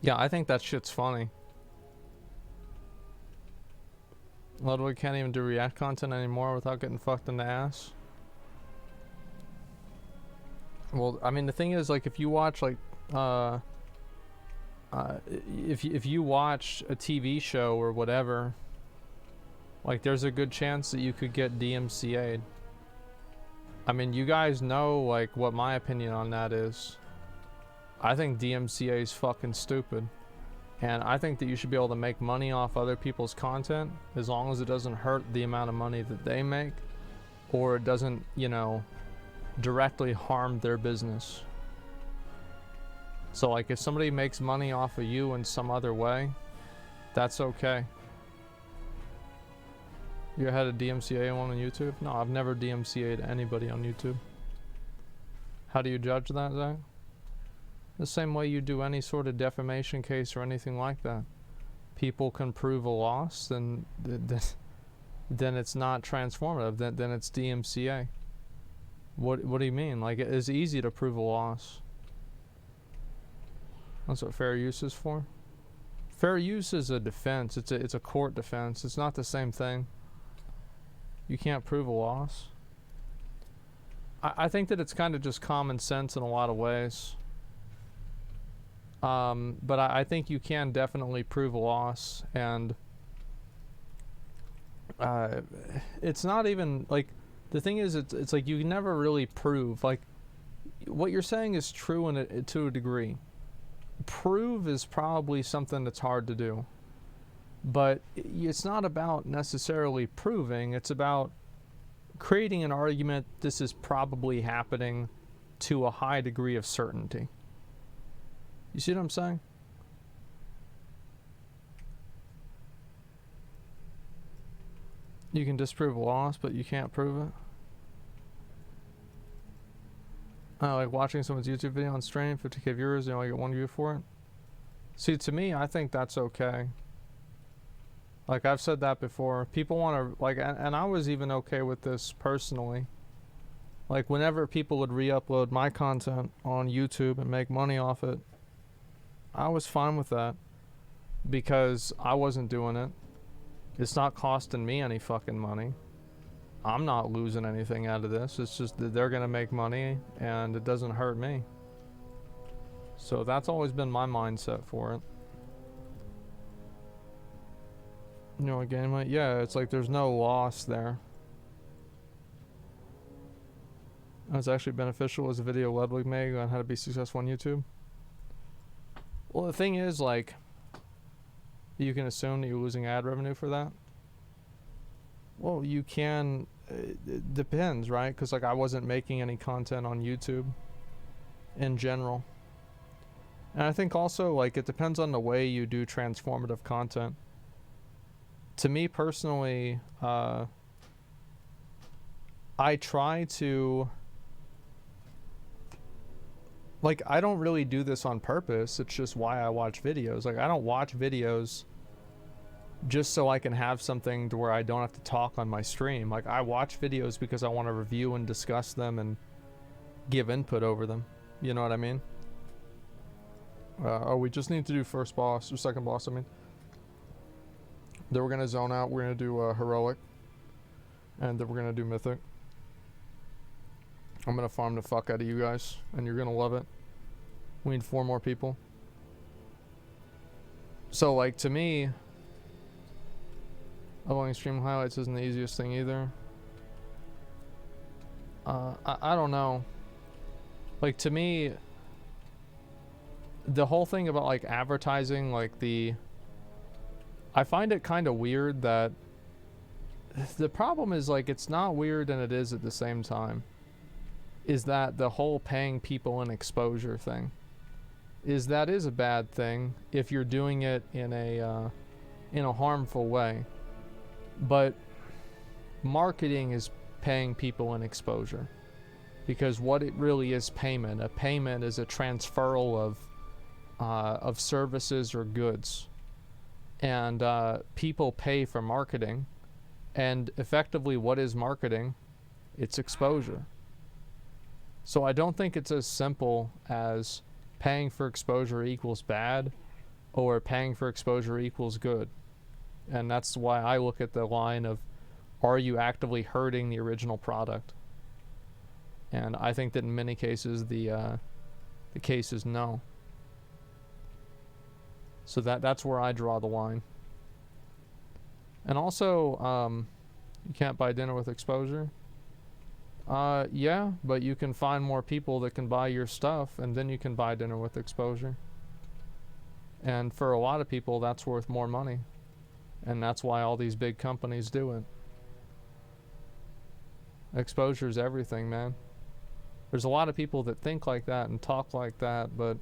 Yeah, I think that shit's funny. Ludwig can't even do React content anymore without getting fucked in the ass. Well, I mean, the thing is, like, if you watch, like, if you watch a TV show or whatever, like, there's a good chance that you could get DMCA'd. I mean, you guys know, like, what my opinion on that is. I think DMCA is fucking stupid. And I think that you should be able to make money off other people's content as long as it doesn't hurt the amount of money that they make, or it doesn't, you know, directly harm their business. So, like, if somebody makes money off of you in some other way, that's okay. You had a DMCA one on YouTube? No, I've never DMCA'd anybody on YouTube. How do you judge that, Zach? The same way you do any sort of defamation case or anything like that. People can prove a loss, then it's not transformative. Then it's DMCA. What do you mean? Like, it is easy to prove a loss. That's what fair use is for. Fair use is a defense. It's a court defense. It's not the same thing. You can't prove a loss. I think that it's kind of just common sense in a lot of ways. But I think you can definitely prove a loss, and it's not even like, the thing is, it's like you can never really prove, like, what you're saying is true to a degree. Prove is probably something that's hard to do, but it's not about necessarily proving. It's about creating an argument this is probably happening to a high degree of certainty. You see what I'm saying? You can disprove a loss, but you can't prove it. Like watching someone's YouTube video on stream, 50k viewers, you only get one view for it. See, to me, I think that's okay. Like, I've said that before. People want to, like, and I was even okay with this personally. Like, whenever people would re-upload my content on YouTube and make money off it, I was fine with that, because I wasn't doing it. It's not costing me any fucking money. I'm not losing anything out of this. It's just that they're gonna make money and it doesn't hurt me. So that's always been my mindset for it. You know, again, like, yeah, it's like there's no loss there. It's actually beneficial as a video Ludwig made on how to be successful on YouTube. Well, the thing is, like, you can assume that you're losing ad revenue for that. Well, you can, it depends, right? Because, like, I wasn't making any content on YouTube in general. And I think also, like, it depends on the way you do transformative content. To me personally, I try to, like, I don't really do this on purpose. It's just why I watch videos. Like, I don't watch videos just so I can have something to where I don't have to talk on my stream. Like, I watch videos because I want to review and discuss them and give input over them. You know what I mean? Oh, we just need to do first boss, or second boss, I mean. Then we're going to zone out. We're going to do heroic. And then we're going to do mythic. I'm going to farm the fuck out of you guys, and you're going to love it. We need 4 more people. So, like, to me, uploading stream highlights isn't the easiest thing either. I don't know. Like, to me, the whole thing about, like, advertising, like, I find it kind of weird that the problem is, like, it's not weird and it is at the same time, is that the whole paying people in exposure thing is a bad thing if you're doing it in a harmful way. But marketing is paying people in exposure, because what it really is payment. A payment is a transferal of services or goods, and people pay for marketing, and effectively what is marketing? It's exposure. So I don't think it's as simple as paying for exposure equals bad or paying for exposure equals good. And that's why I look at the line of, are you actively hurting the original product? And I think that in many cases the case is no. So that's where I draw the line. And also, you can't buy dinner with exposure. Yeah, but you can find more people that can buy your stuff, and then you can buy dinner with exposure. And for a lot of people, that's worth more money. And that's why all these big companies do it. Exposure is everything, man. There's a lot of people that think like that and talk like that, but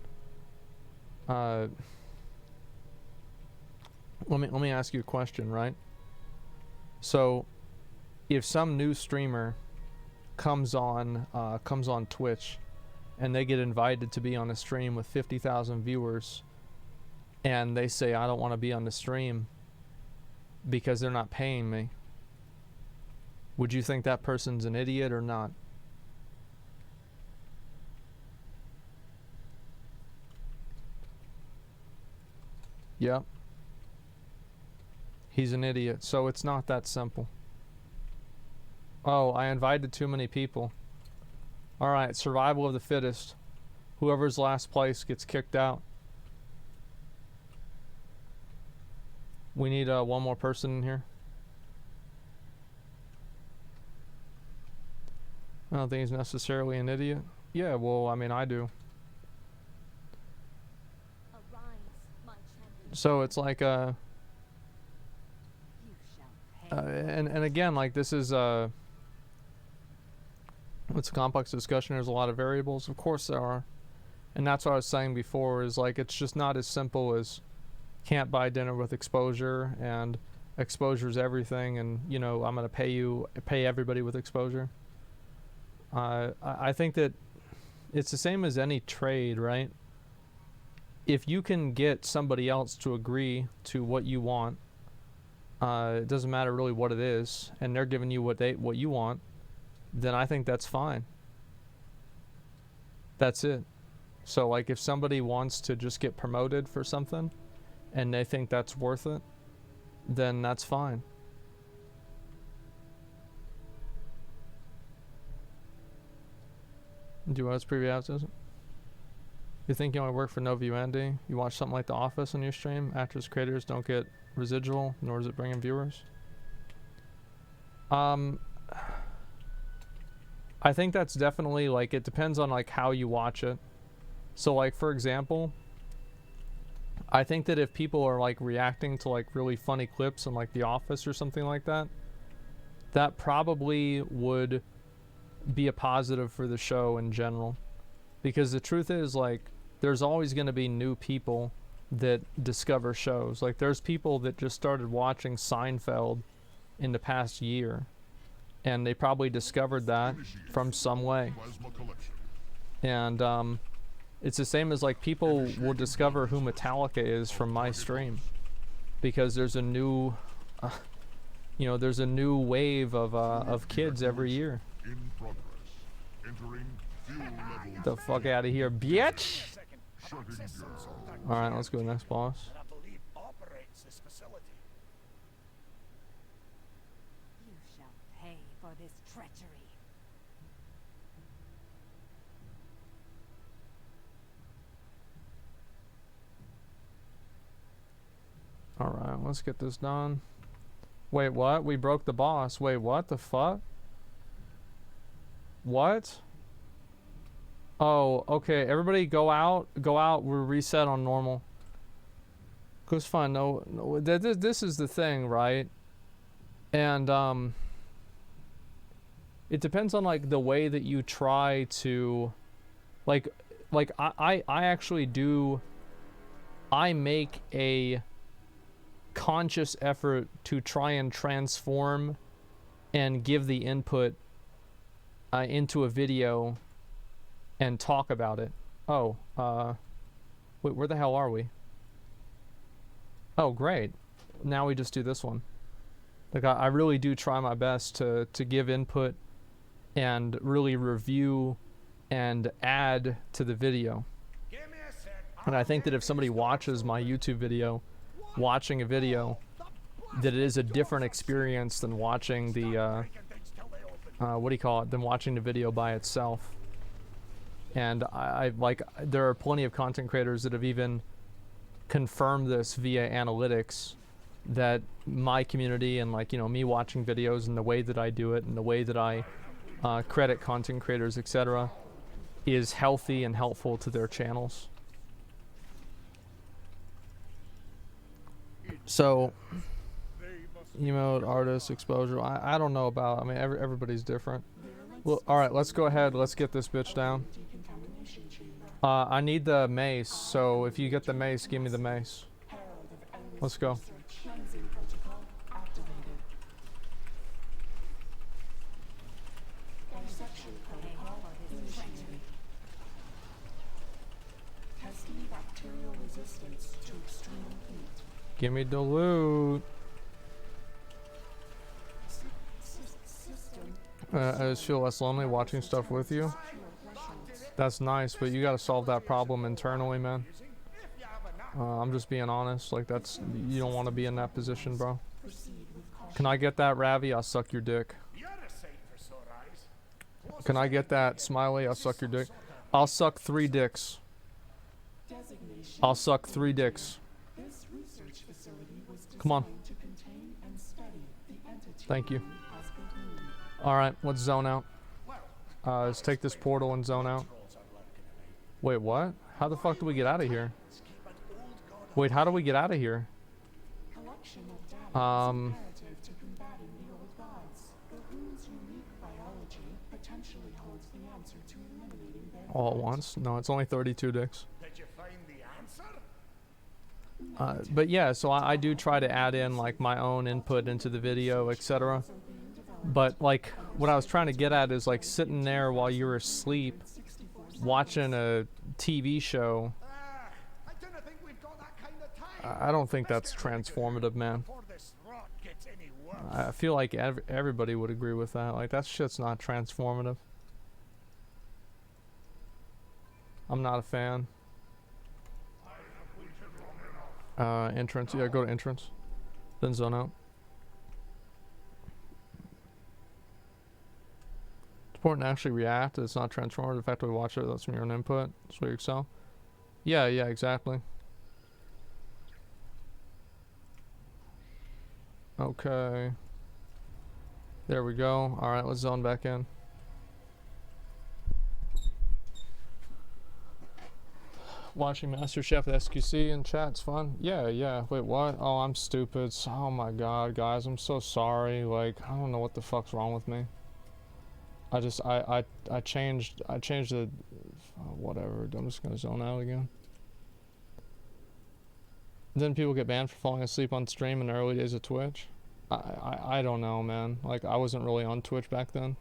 let me ask you a question, right? So, if some new streamer comes on Twitch, and they get invited to be on a stream with 50,000 viewers, and they say, I don't want to be on the stream because they're not paying me, would you think that person's an idiot or not? Yep. He's an idiot. So it's not that simple. Oh, I invited too many people. Alright, survival of the fittest. Whoever's last place gets kicked out. We need one more person in here. I don't think he's necessarily an idiot. Yeah, well, I mean, I do. So it's like and again, like, this is it's a complex discussion. There's a lot of variables. Of course there are. And that's what I was saying before, is like, it's just not as simple as can't buy dinner with exposure, and exposure's everything, and, you know, I'm going to pay everybody with exposure. I think that it's the same as any trade, right? If you can get somebody else to agree to what you want, it doesn't matter really what it is, and they're giving you what you want, then I think that's fine. That's it. So, like, if somebody wants to just get promoted for something, and they think that's worth it, then that's fine. Do you want us to preview after? You think you only work for no view Andy? You watch something like The Office on your stream? Actors, creators don't get residual, nor does it bring in viewers? I think that's definitely, like, it depends on, like, how you watch it. So, like, for example, I think that if people are, like, reacting to, like, really funny clips in, like, The Office or something like that, that probably would be a positive for the show in general. Because the truth is, like, there's always going to be new people that discover shows. Like, there's people that just started watching Seinfeld in the past year, and they probably discovered that from some way. And it's the same as, like, people will discover who Metallica is from my stream, because there's a new you know, there's a new wave of kids every year. The fuck out of here, bitch! Alright, let's go to the next boss. You shall pay for this treachery. Alright, let's get this done. Wait, what? We broke the boss. Wait, what the fuck? What? Oh, okay. Everybody go out. Go out. We're reset on normal. Goes fine. No, this is the thing, right? And, it depends on, like, the way that you try to, like I actually do, I make a conscious effort to try and transform and give the input into a video and talk about it. Oh, wait, where the hell are we? Oh, great. Now we just do this one. Like, I really do try my best to give input and really review and add to the video. And I think that if somebody watches my YouTube video, watching a video, that it is a different experience than watching the what do you call it, than watching the video by itself. And I like, there are plenty of content creators that have even confirmed this via analytics, that my community and, like, you know, me watching videos and the way that I do it and the way that I credit content creators, etc., is healthy and helpful to their channels. So emote, artist, exposure, I don't know about, I mean, everybody's different. Well, alright, let's go ahead, let's get this bitch down. I need the mace, so if you get the mace, give me the mace. Let's go. Give me the loot. I just feel less lonely watching stuff with you. That's nice, but you gotta solve that problem internally, man. I'm just being honest. Like, that's, you don't want to be in that position, bro. Can I get that, Ravi? I'll suck your dick. Can I get that, Smiley? I'll suck your dick. I'll suck 3 dicks. I'll suck 3 dicks. Come on. Thank you. Alright, let's zone out. Let's take this portal and zone out. Wait, what? How the fuck do we get out of here? Wait, how do we get out of here? All at once? No, it's only 32 dicks. But yeah, so I do try to add in, like, my own input into the video, etc. But, like, what I was trying to get at is, like, sitting there while you're asleep watching a TV show. I don't think that's transformative, man. I feel like everybody would agree with that. Like, that shit's not transformative. I'm not a fan. Entrance. Yeah, go to entrance. Then zone out. It's important to actually react. It's not transformative. Effectively watch it. That's from your own input. That's what you excel. Yeah, exactly. Okay. There we go. Alright, let's zone back in. Watching MasterChef with SQC in chat's fun. Yeah. Wait, what? Oh, I'm stupid. Oh my god, guys, I'm so sorry. Like, I don't know what the fuck's wrong with me. I changed the whatever. I'm just gonna zone out again. Then people get banned for falling asleep on stream in the early days of Twitch. I don't know, man. Like, I wasn't really on Twitch back then.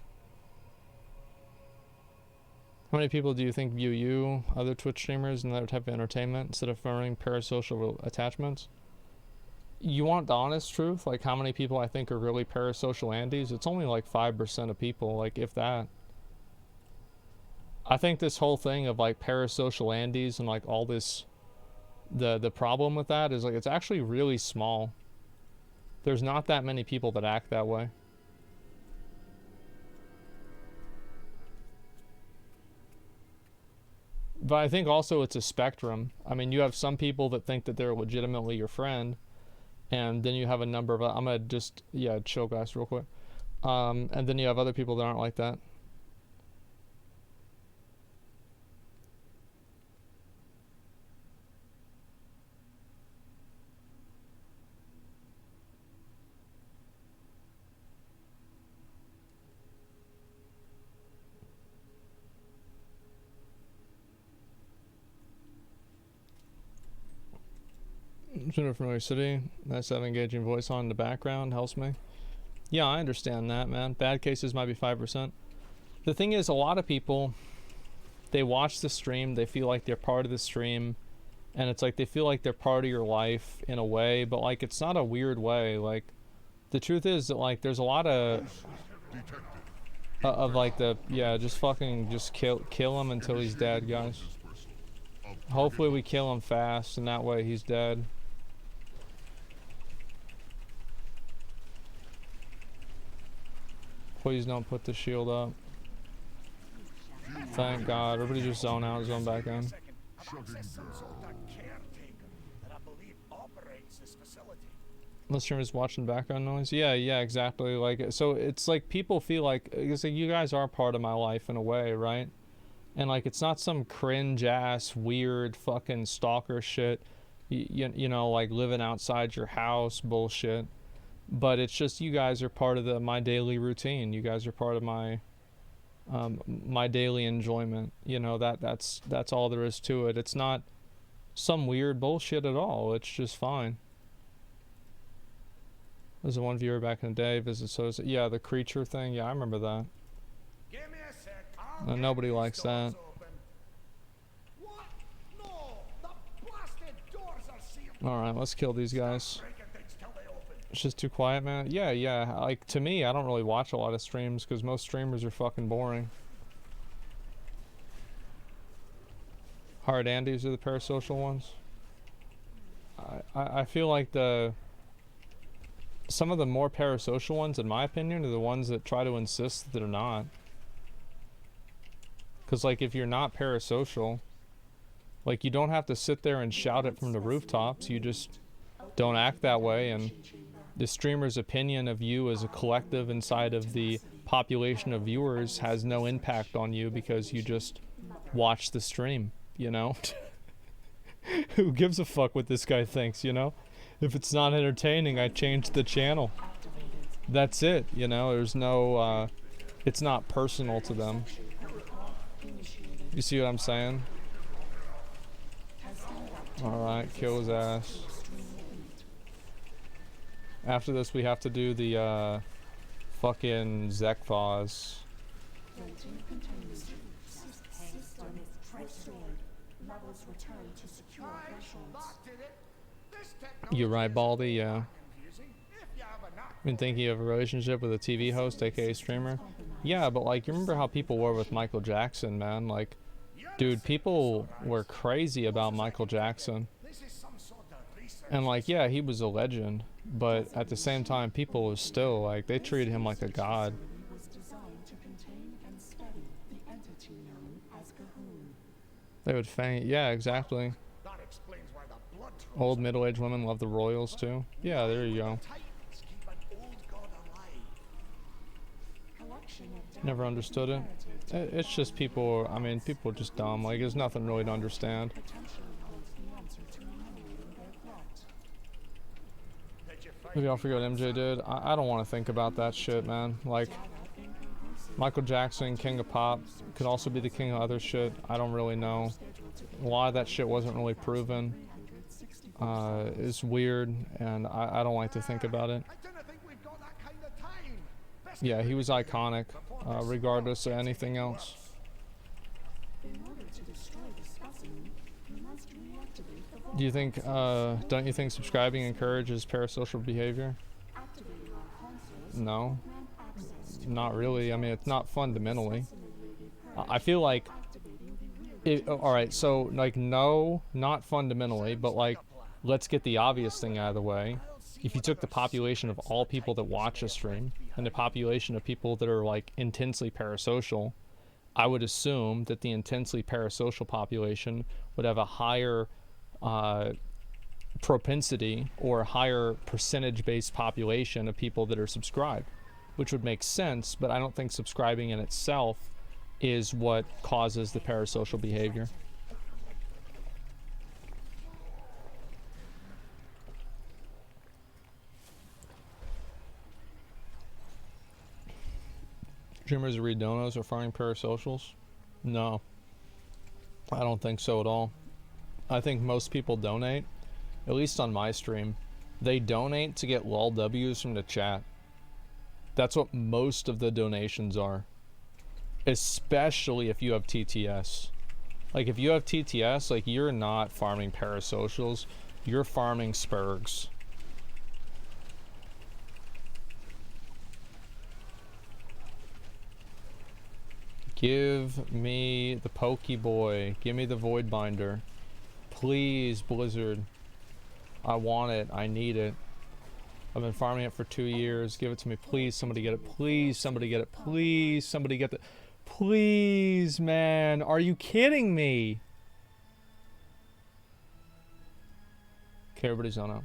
How many people do you think view you, other Twitch streamers, and other type of entertainment instead of affirming parasocial attachments? You want the honest truth? Like, how many people I think are really parasocial Andes? It's only like 5% of people, like, if that. I think this whole thing of, like, parasocial Andes and, like, all this, the problem with that is, like, it's actually really small. There's not that many people that act that way. But I think also it's a spectrum. I mean, you have some people that think that they're legitimately your friend, and then you have a number of, I'm gonna just, yeah, chill guys real quick. And then you have other people that aren't like that. From familiar city, nice to have engaging voice on in the background, helps me. Yeah, I understand that, man. Bad cases might be 5%. The thing is, a lot of people, they watch the stream, they feel like they're part of the stream, and it's like they feel like they're part of your life in a way, but, like, it's not a weird way. Like, the truth is that, like, there's a lot of like the, yeah, just fucking just kill him until he's dead, guys. Hopefully we kill him fast, and that way he's dead. Please don't put the shield up. Thank God. Everybody just zone out, zone back in. Unless you're just watching background noise. Yeah, exactly. Like, so it's like people feel like, it's like you guys are part of my life in a way, right? And like, it's not some cringe ass weird fucking stalker shit, you know, like living outside your house bullshit. But it's just, you guys are part of my daily routine. You guys are part of my my daily enjoyment. You know, that's all there is to it. It's not some weird bullshit at all. It's just fine. There's a one viewer back in the day visits, so yeah, the creature thing. Yeah, I remember that. Give me a sec. Nobody likes that. What? No, the blasted doors are sealed. All right, let's kill these guys. Breaking things till they open. It's just too quiet, man. Yeah. Like, to me, I don't really watch a lot of streams because most streamers are fucking boring. Hard Andes are the parasocial ones. I feel like some of the more parasocial ones, in my opinion, are the ones that try to insist that they're not. Because, like, if you're not parasocial, like, you don't have to sit there and shout it from the rooftops. You just don't act that way, and the streamer's opinion of you as a collective inside of the population of viewers has no impact on you because you just watch the stream, you know? Who gives a fuck what this guy thinks, you know? If it's not entertaining, I change the channel. That's it, you know? There's no, it's not personal to them. You see what I'm saying? Alright, kill his ass. After this, we have to do the, fucking Zackrawrr. You're right, Baldy, yeah. Been thinking of a relationship with a TV host, aka streamer? Yeah, but like, you remember how people were with Michael Jackson, man? Like, dude, people were crazy about Michael Jackson. And like, yeah, he was a legend, but at the same time, people were still, like, they treated him like a god. They would faint, yeah, exactly. Old middle-aged women love the royals too. Yeah, there you go. Never understood it. It's just people, I mean, people are just dumb. Like, there's nothing really to understand. Maybe I'll forget what MJ did. I don't want to think about that shit, man. Like, Michael Jackson, king of pop, could also be the king of other shit. I don't really know. A lot of that shit wasn't really proven. It's weird, and I don't like to think about it. Yeah, he was iconic, regardless of anything else. Do you think, don't you think subscribing encourages parasocial behavior? No. Not really. I mean, it's not fundamentally. I feel like alright, so like, no, not fundamentally, but like, let's get the obvious thing out of the way. If you took the population of all people that watch a stream and the population of people that are like intensely parasocial, I would assume that the intensely parasocial population would have a higher propensity or higher percentage-based population of people that are subscribed, which would make sense, but I don't think subscribing in itself is what causes the parasocial behavior. Streamers who read donos are farming parasocials? No. I don't think so at all. I think most people donate, at least on my stream, they donate to get lol W's from the chat. That's what most of the donations are. Especially if you have TTS. Like, if you have TTS, like, you're not farming parasocials, you're farming spurgs. Give me the Pokeboy. Give me the Voidbinder. Please, Blizzard. I want it. I need it. I've been farming it for 2 years. Give it to me, please. Somebody get it. Please, somebody get it. Please, somebody get the... Please, man. Are you kidding me? Okay, everybody's on up.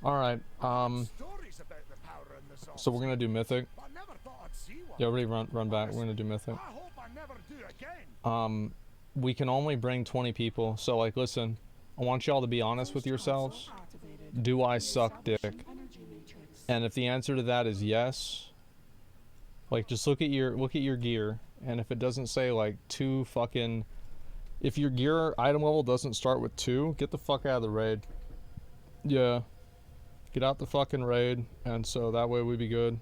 Alright, Stories about the power in the so we're gonna do Mythic. I never thought I'd see one. Yeah, everybody run back. We're gonna do Mythic. I hope I never do again. We can only bring 20 people. So, like, listen, I want y'all to be honest with yourselves. Do I suck dick? And if the answer to that is yes, like, just look at your gear, and if it doesn't say like 2 fucking, if your gear item level doesn't start with 2, get the fuck out of the raid. Yeah, get out the fucking raid, and so that way we be good.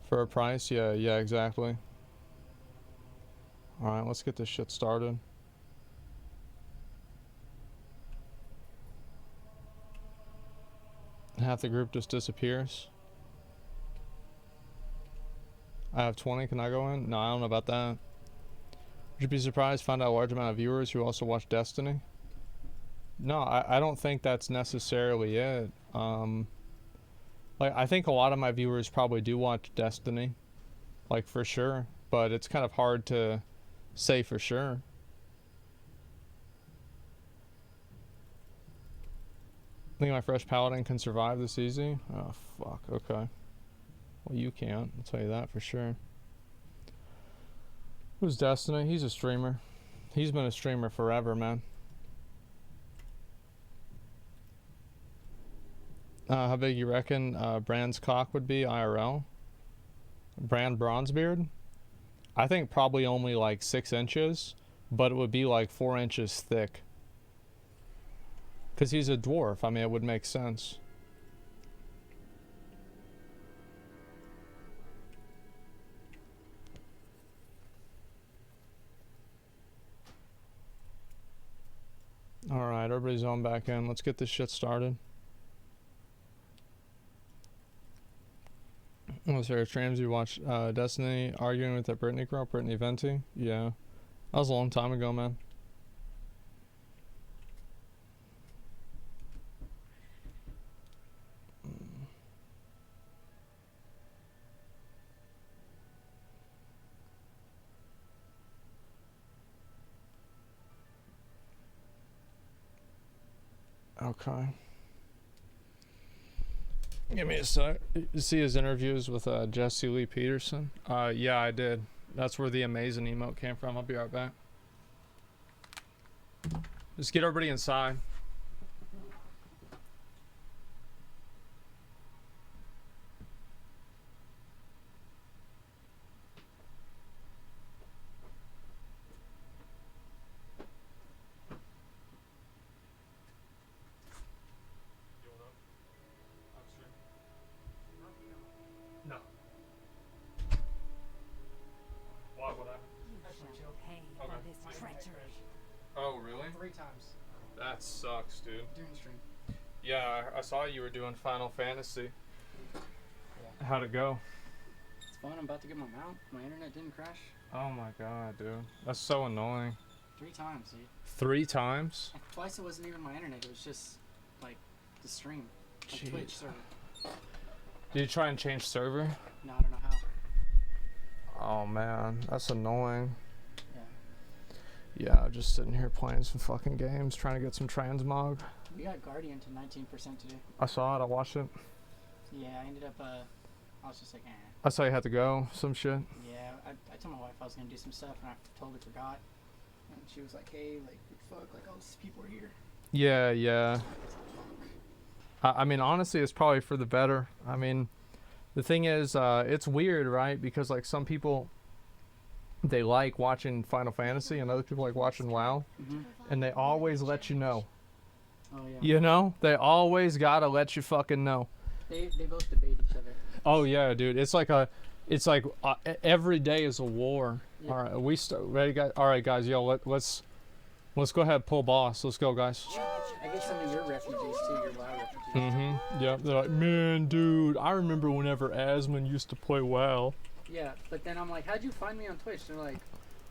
For a price, yeah, exactly. All right, let's get this shit started. Half the group just disappears. I have 20, can I go in? No, I don't know about that. Would you be surprised to find out a large amount of viewers who also watch Destiny? No, I don't think that's necessarily it. Like, I think a lot of my viewers probably do watch Destiny. Like, for sure. But it's kind of hard to say for sure. Think my fresh paladin can survive this easy? Oh, fuck, okay. Well, you can't, I'll tell you that for sure. Who's Destiny? He's a streamer. He's been a streamer forever, man. How big you reckon Brand's cock would be IRL? Brand Bronzebeard? I think probably only like 6 inches, but it would be like 4 inches thick. Because he's a dwarf. I mean, it would make sense. Alright, everybody's on back in. Let's get this shit started. Was there a streams you watched Destiny arguing with that Brittany girl, Brittany Venti? Yeah. That was a long time ago, man. Okay. Give me a sec. You see his interviews with Jesse Lee Peterson? Yeah, I did. That's where the amazing emote came from. I'll be right back. Just get everybody inside. No. Why would I? You shall pay for this treachery. Oh, really? 3 times That sucks, dude. during the stream. Yeah, I saw you were doing Final Fantasy. Yeah. How'd it go? It's fun. I'm about to get my mount. My internet didn't crash. Oh my god, dude. That's so annoying. 3 times, dude. 3 times? And twice it wasn't even my internet. It was just like the stream. Like Twitch Jeez. server. Did you try and change server? No, I don't know how. Oh man, that's annoying. Yeah. Yeah, just sitting here playing some fucking games, trying to get some transmog. We got Guardian to 19% today. I saw it, I watched it. Yeah, I ended up, I was just like, eh. I saw you had to go, some shit. Yeah, I told my wife I was gonna do some stuff and I totally forgot. And she was like, hey, like, fuck, like all these people are here. Yeah, yeah. I mean, honestly, it's probably for the better. I mean, the thing is, it's weird, right? Because, like, some people, they like watching Final Fantasy and other people like watching WoW. Mm-hmm. And they always let you know. Oh, yeah. You know? They always gotta let you fucking know. They both debate each other. Oh, yeah, dude. It's like every day is a war. Yeah. All right, ready, guys? All right, guys, yo, let's go ahead and pull boss. Let's go, guys. I get some of your refugees too, your WoW refugees. Mm-hmm. Yep. They're like, man, dude, I remember whenever Asmon used to play WoW. Yeah, but then I'm like, how'd you find me on Twitch? They're like,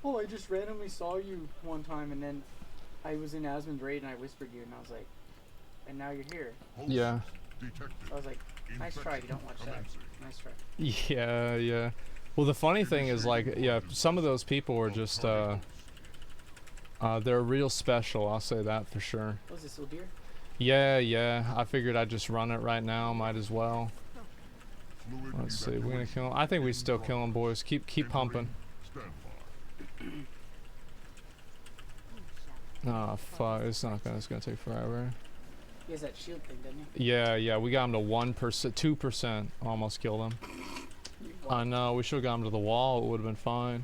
oh, I just randomly saw you one time, and then I was in Asmon's raid and I whispered you, and I was like, and now you're here. Yeah. Detected. I was like, nice try. You don't watch that. Nice try. Yeah, yeah. Well, the funny thing is, like, yeah, some of those people are just, they're real special, I'll say that for sure. What was this, little deer? Yeah, yeah, I figured I'd just run it right now, might as well. Fluid Let's see, we're gonna evacuation. kill him. I think we still kill him, boys. Keep pumping. Stand by. Oh, fuck, it's gonna take forever. He has that shield thing, doesn't Yeah, yeah, we got him to 1%, 2%, almost killed him. he? I know, we should've got him to the wall, it would've been fine.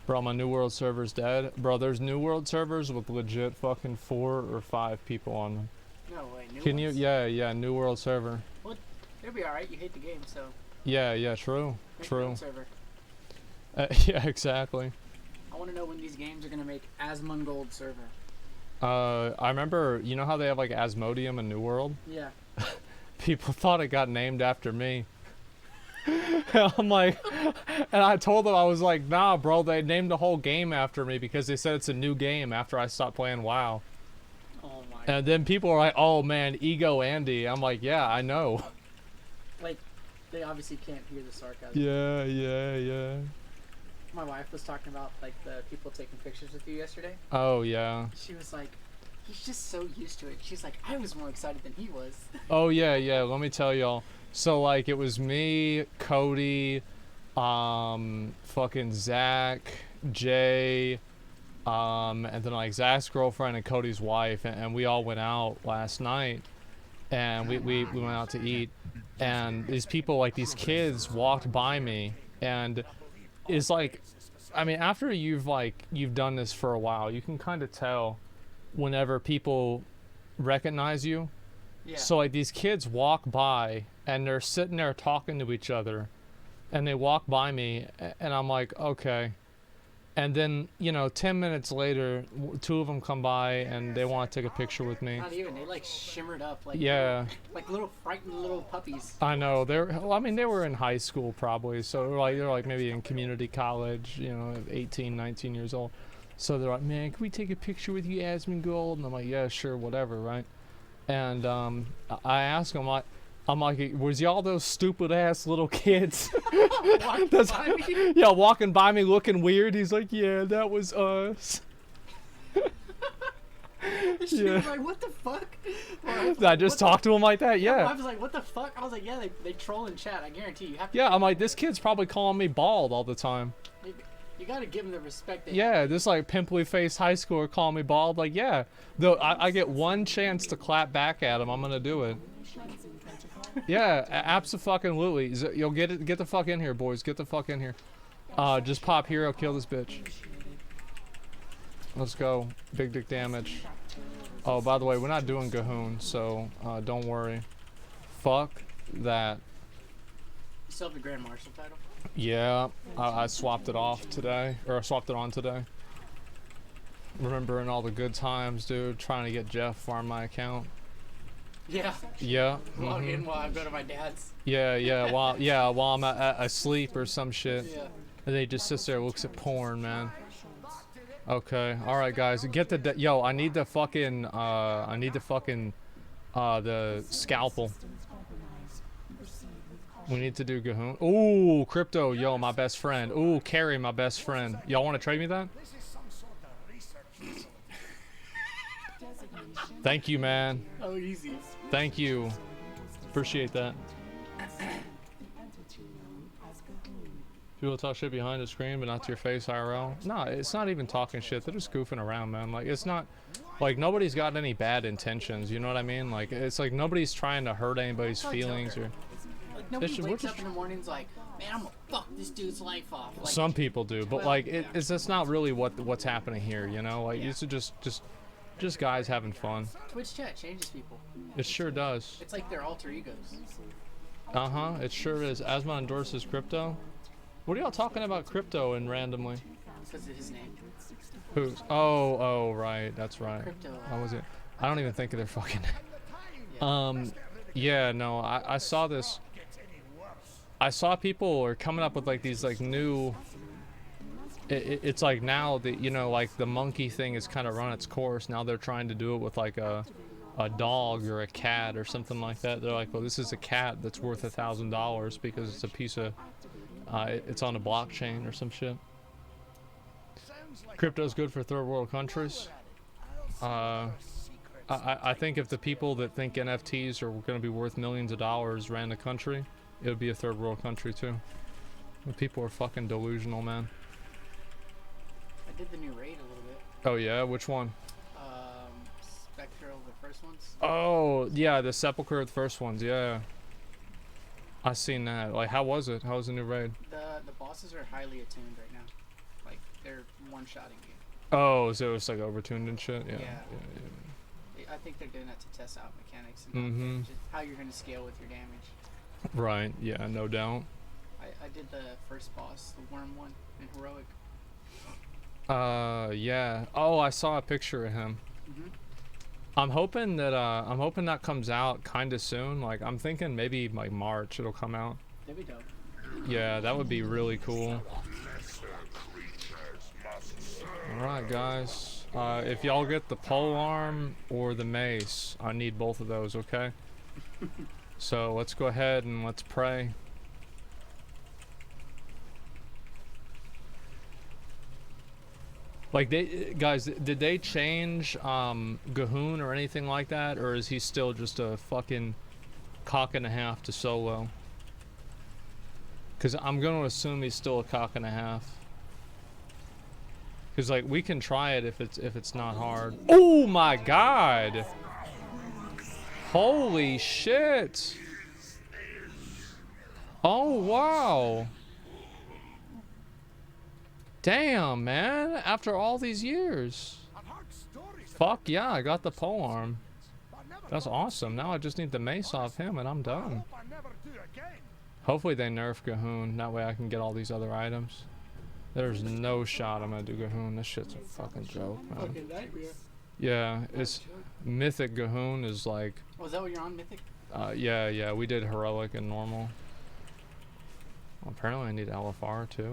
Bro, my New World server's dead. Bro, there's New World servers with legit fucking 4 or 5 people on them. No way. New Can you? ones? Yeah, yeah, New World server. It'll be alright. You hate the game, so. Yeah, yeah, true, Make your true. own server. Yeah, exactly. I want to know when these games are gonna make Asmongold server. I remember, you know how they have like Asmodeum in New World? Yeah. People thought it got named after me. I'm like, and I told them, I was like, nah, bro, they named the whole game after me because they said it's a new game after I stopped playing WoW. Oh my. And then people are like, oh man, Ego Andy. I'm like, yeah, I know. Like, they obviously can't hear the sarcasm. Yeah, yeah, yeah. My wife was talking about like the people taking pictures with you yesterday. Oh, yeah. She was like, he's just so used to it. She's like, I was more excited than he was. Oh, yeah, yeah. Let me tell y'all. So, like, it was me, Cody, fucking Zach, Jay, and then, like, Zach's girlfriend and Cody's wife, and we all went out last night, and we went out to eat, and these people, like, these kids walked by me, and it's like, I mean, after you've done this for a while, you can kind of tell whenever people recognize you. Yeah. So like these kids walk by and they're sitting there talking to each other, and they walk by me and I'm like, okay. And then, you know, 10 minutes later, 2 of them come by and they want to take a picture with me. Not even. They like shimmered up like Yeah, like little frightened little puppies. I know. Well, I mean, they were in high school probably, so they're like maybe in community college, you know, 18, 19 years old. So they're like, man, can we take a picture with you, Asmongold? And I'm like, yeah, sure, whatever, right? And I asked him, I'm like, was y'all those stupid ass little kids? That's, yeah, walking by me looking weird. He's like, yeah, that was us. She Yeah. was like, what the fuck? Did I just talk to him like that? I Yeah. was like, what the fuck? I was like, yeah, they troll in chat. I guarantee you have to. Yeah, I'm like, this kid's probably calling me bald all the time. You gotta give them the respect. Yeah, this like pimply faced high schooler calling me bald. Like, yeah, though I get one chance to clap back at him, I'm gonna do it. Yeah, absolutely. You'll get the fuck in here, boys. Get the fuck in here. Just pop hero, kill this bitch. Let's go. Big dick damage. Oh, by the way, we're not doing Gahoon, so don't worry. Fuck that. You still have the Grand Marshal title? Yeah, I swapped it off today, or I swapped it on today. Remembering all the good times, dude. Trying to get Jeff farm my account. Yeah. Yeah. Log in while I go to my dad's. Yeah. While I'm asleep or some shit. Yeah. And they just sits there and looks at porn, man. Okay. All right, guys. Get the yo. I need the fucking. The scalpel. We need to do Gahoon. Ooh, crypto, yo, my best friend. Ooh, carry, my best friend. Y'all want to trade me that? Thank you, man. Oh, easy. Thank you. Appreciate that. People talk shit behind the screen, but not to your face, IRL. No, it's not even talking shit. They're just goofing around, man. Like, it's not... Like, nobody's got any bad intentions, you know what I mean? Like, it's like nobody's trying to hurt anybody's feelings or... Like, nobody we're wakes just- up in the mornings like, man, I'm gonna fuck this dude's life off. Like, Some people do, but well, like yeah. it's just not really what's happening here, you know. Like Yeah. it's just guys having fun. Twitch chat changes people. It sure does. It's like their alter egos. It sure is. Asma endorses crypto. What are y'all talking about crypto and randomly? Because of his name. Who's? Oh, right. That's right. Crypto. How was it? I don't even think of their fucking name. Yeah. Yeah, no, I saw this. I saw people are coming up with like these like new. It's like now that, you know, like the monkey thing has kind of run its course. Now they're trying to do it with like a a dog or a cat or something like that. They're like, well, this is a cat that's worth $1,000 because it's a piece of, it's on a blockchain or some shit. Crypto's good for third world countries. I think if the people that think NFTs are going to be worth millions of dollars ran the country, it would be a third world country too. The people are fucking delusional, man. I did the new raid a little bit. Oh yeah, which one? Spectral, the first ones. Oh yeah, the Sepulchre, the first ones. Yeah, I seen that. Like, how was it? How was the new raid? The bosses are highly attuned right now. Like they're one-shotting you. Oh, so it was like overtuned and shit. Yeah. I think they're doing that to test out mechanics and just how you're going to scale with your damage. Right. Yeah. No doubt. I did the first boss, the worm one, in heroic. Yeah. Oh, I saw a picture of him. I'm hoping that comes out kind of soon. Like, I'm thinking maybe like March it'll come out. That'd be dope. Yeah, that would be really cool. Alright, guys. If y'all get the pole arm or the mace, I need both of those, okay? So let's go ahead and let's pray. Like, guys, did they change Gahoon or anything like that, or is he still just a fucking cock and a half to solo? Because I'm going to assume he's still a cock and a half. Because, like, we can try it if it's not hard. Oh my god! Holy shit! Oh wow! Damn, man! After all these years. Fuck yeah, I got the polearm. That's awesome. Now I just need the mace off him and I'm done. Hopefully they nerf Gahoon. That way I can get all these other items. There's no shot I'm gonna do Gahoon. This shit's a fucking joke, man. Yeah, it's Mythic Gahoon is like... Oh, is that what you're on, Mythic? Yeah, we did Heroic and Normal. Well, apparently I need LFR too.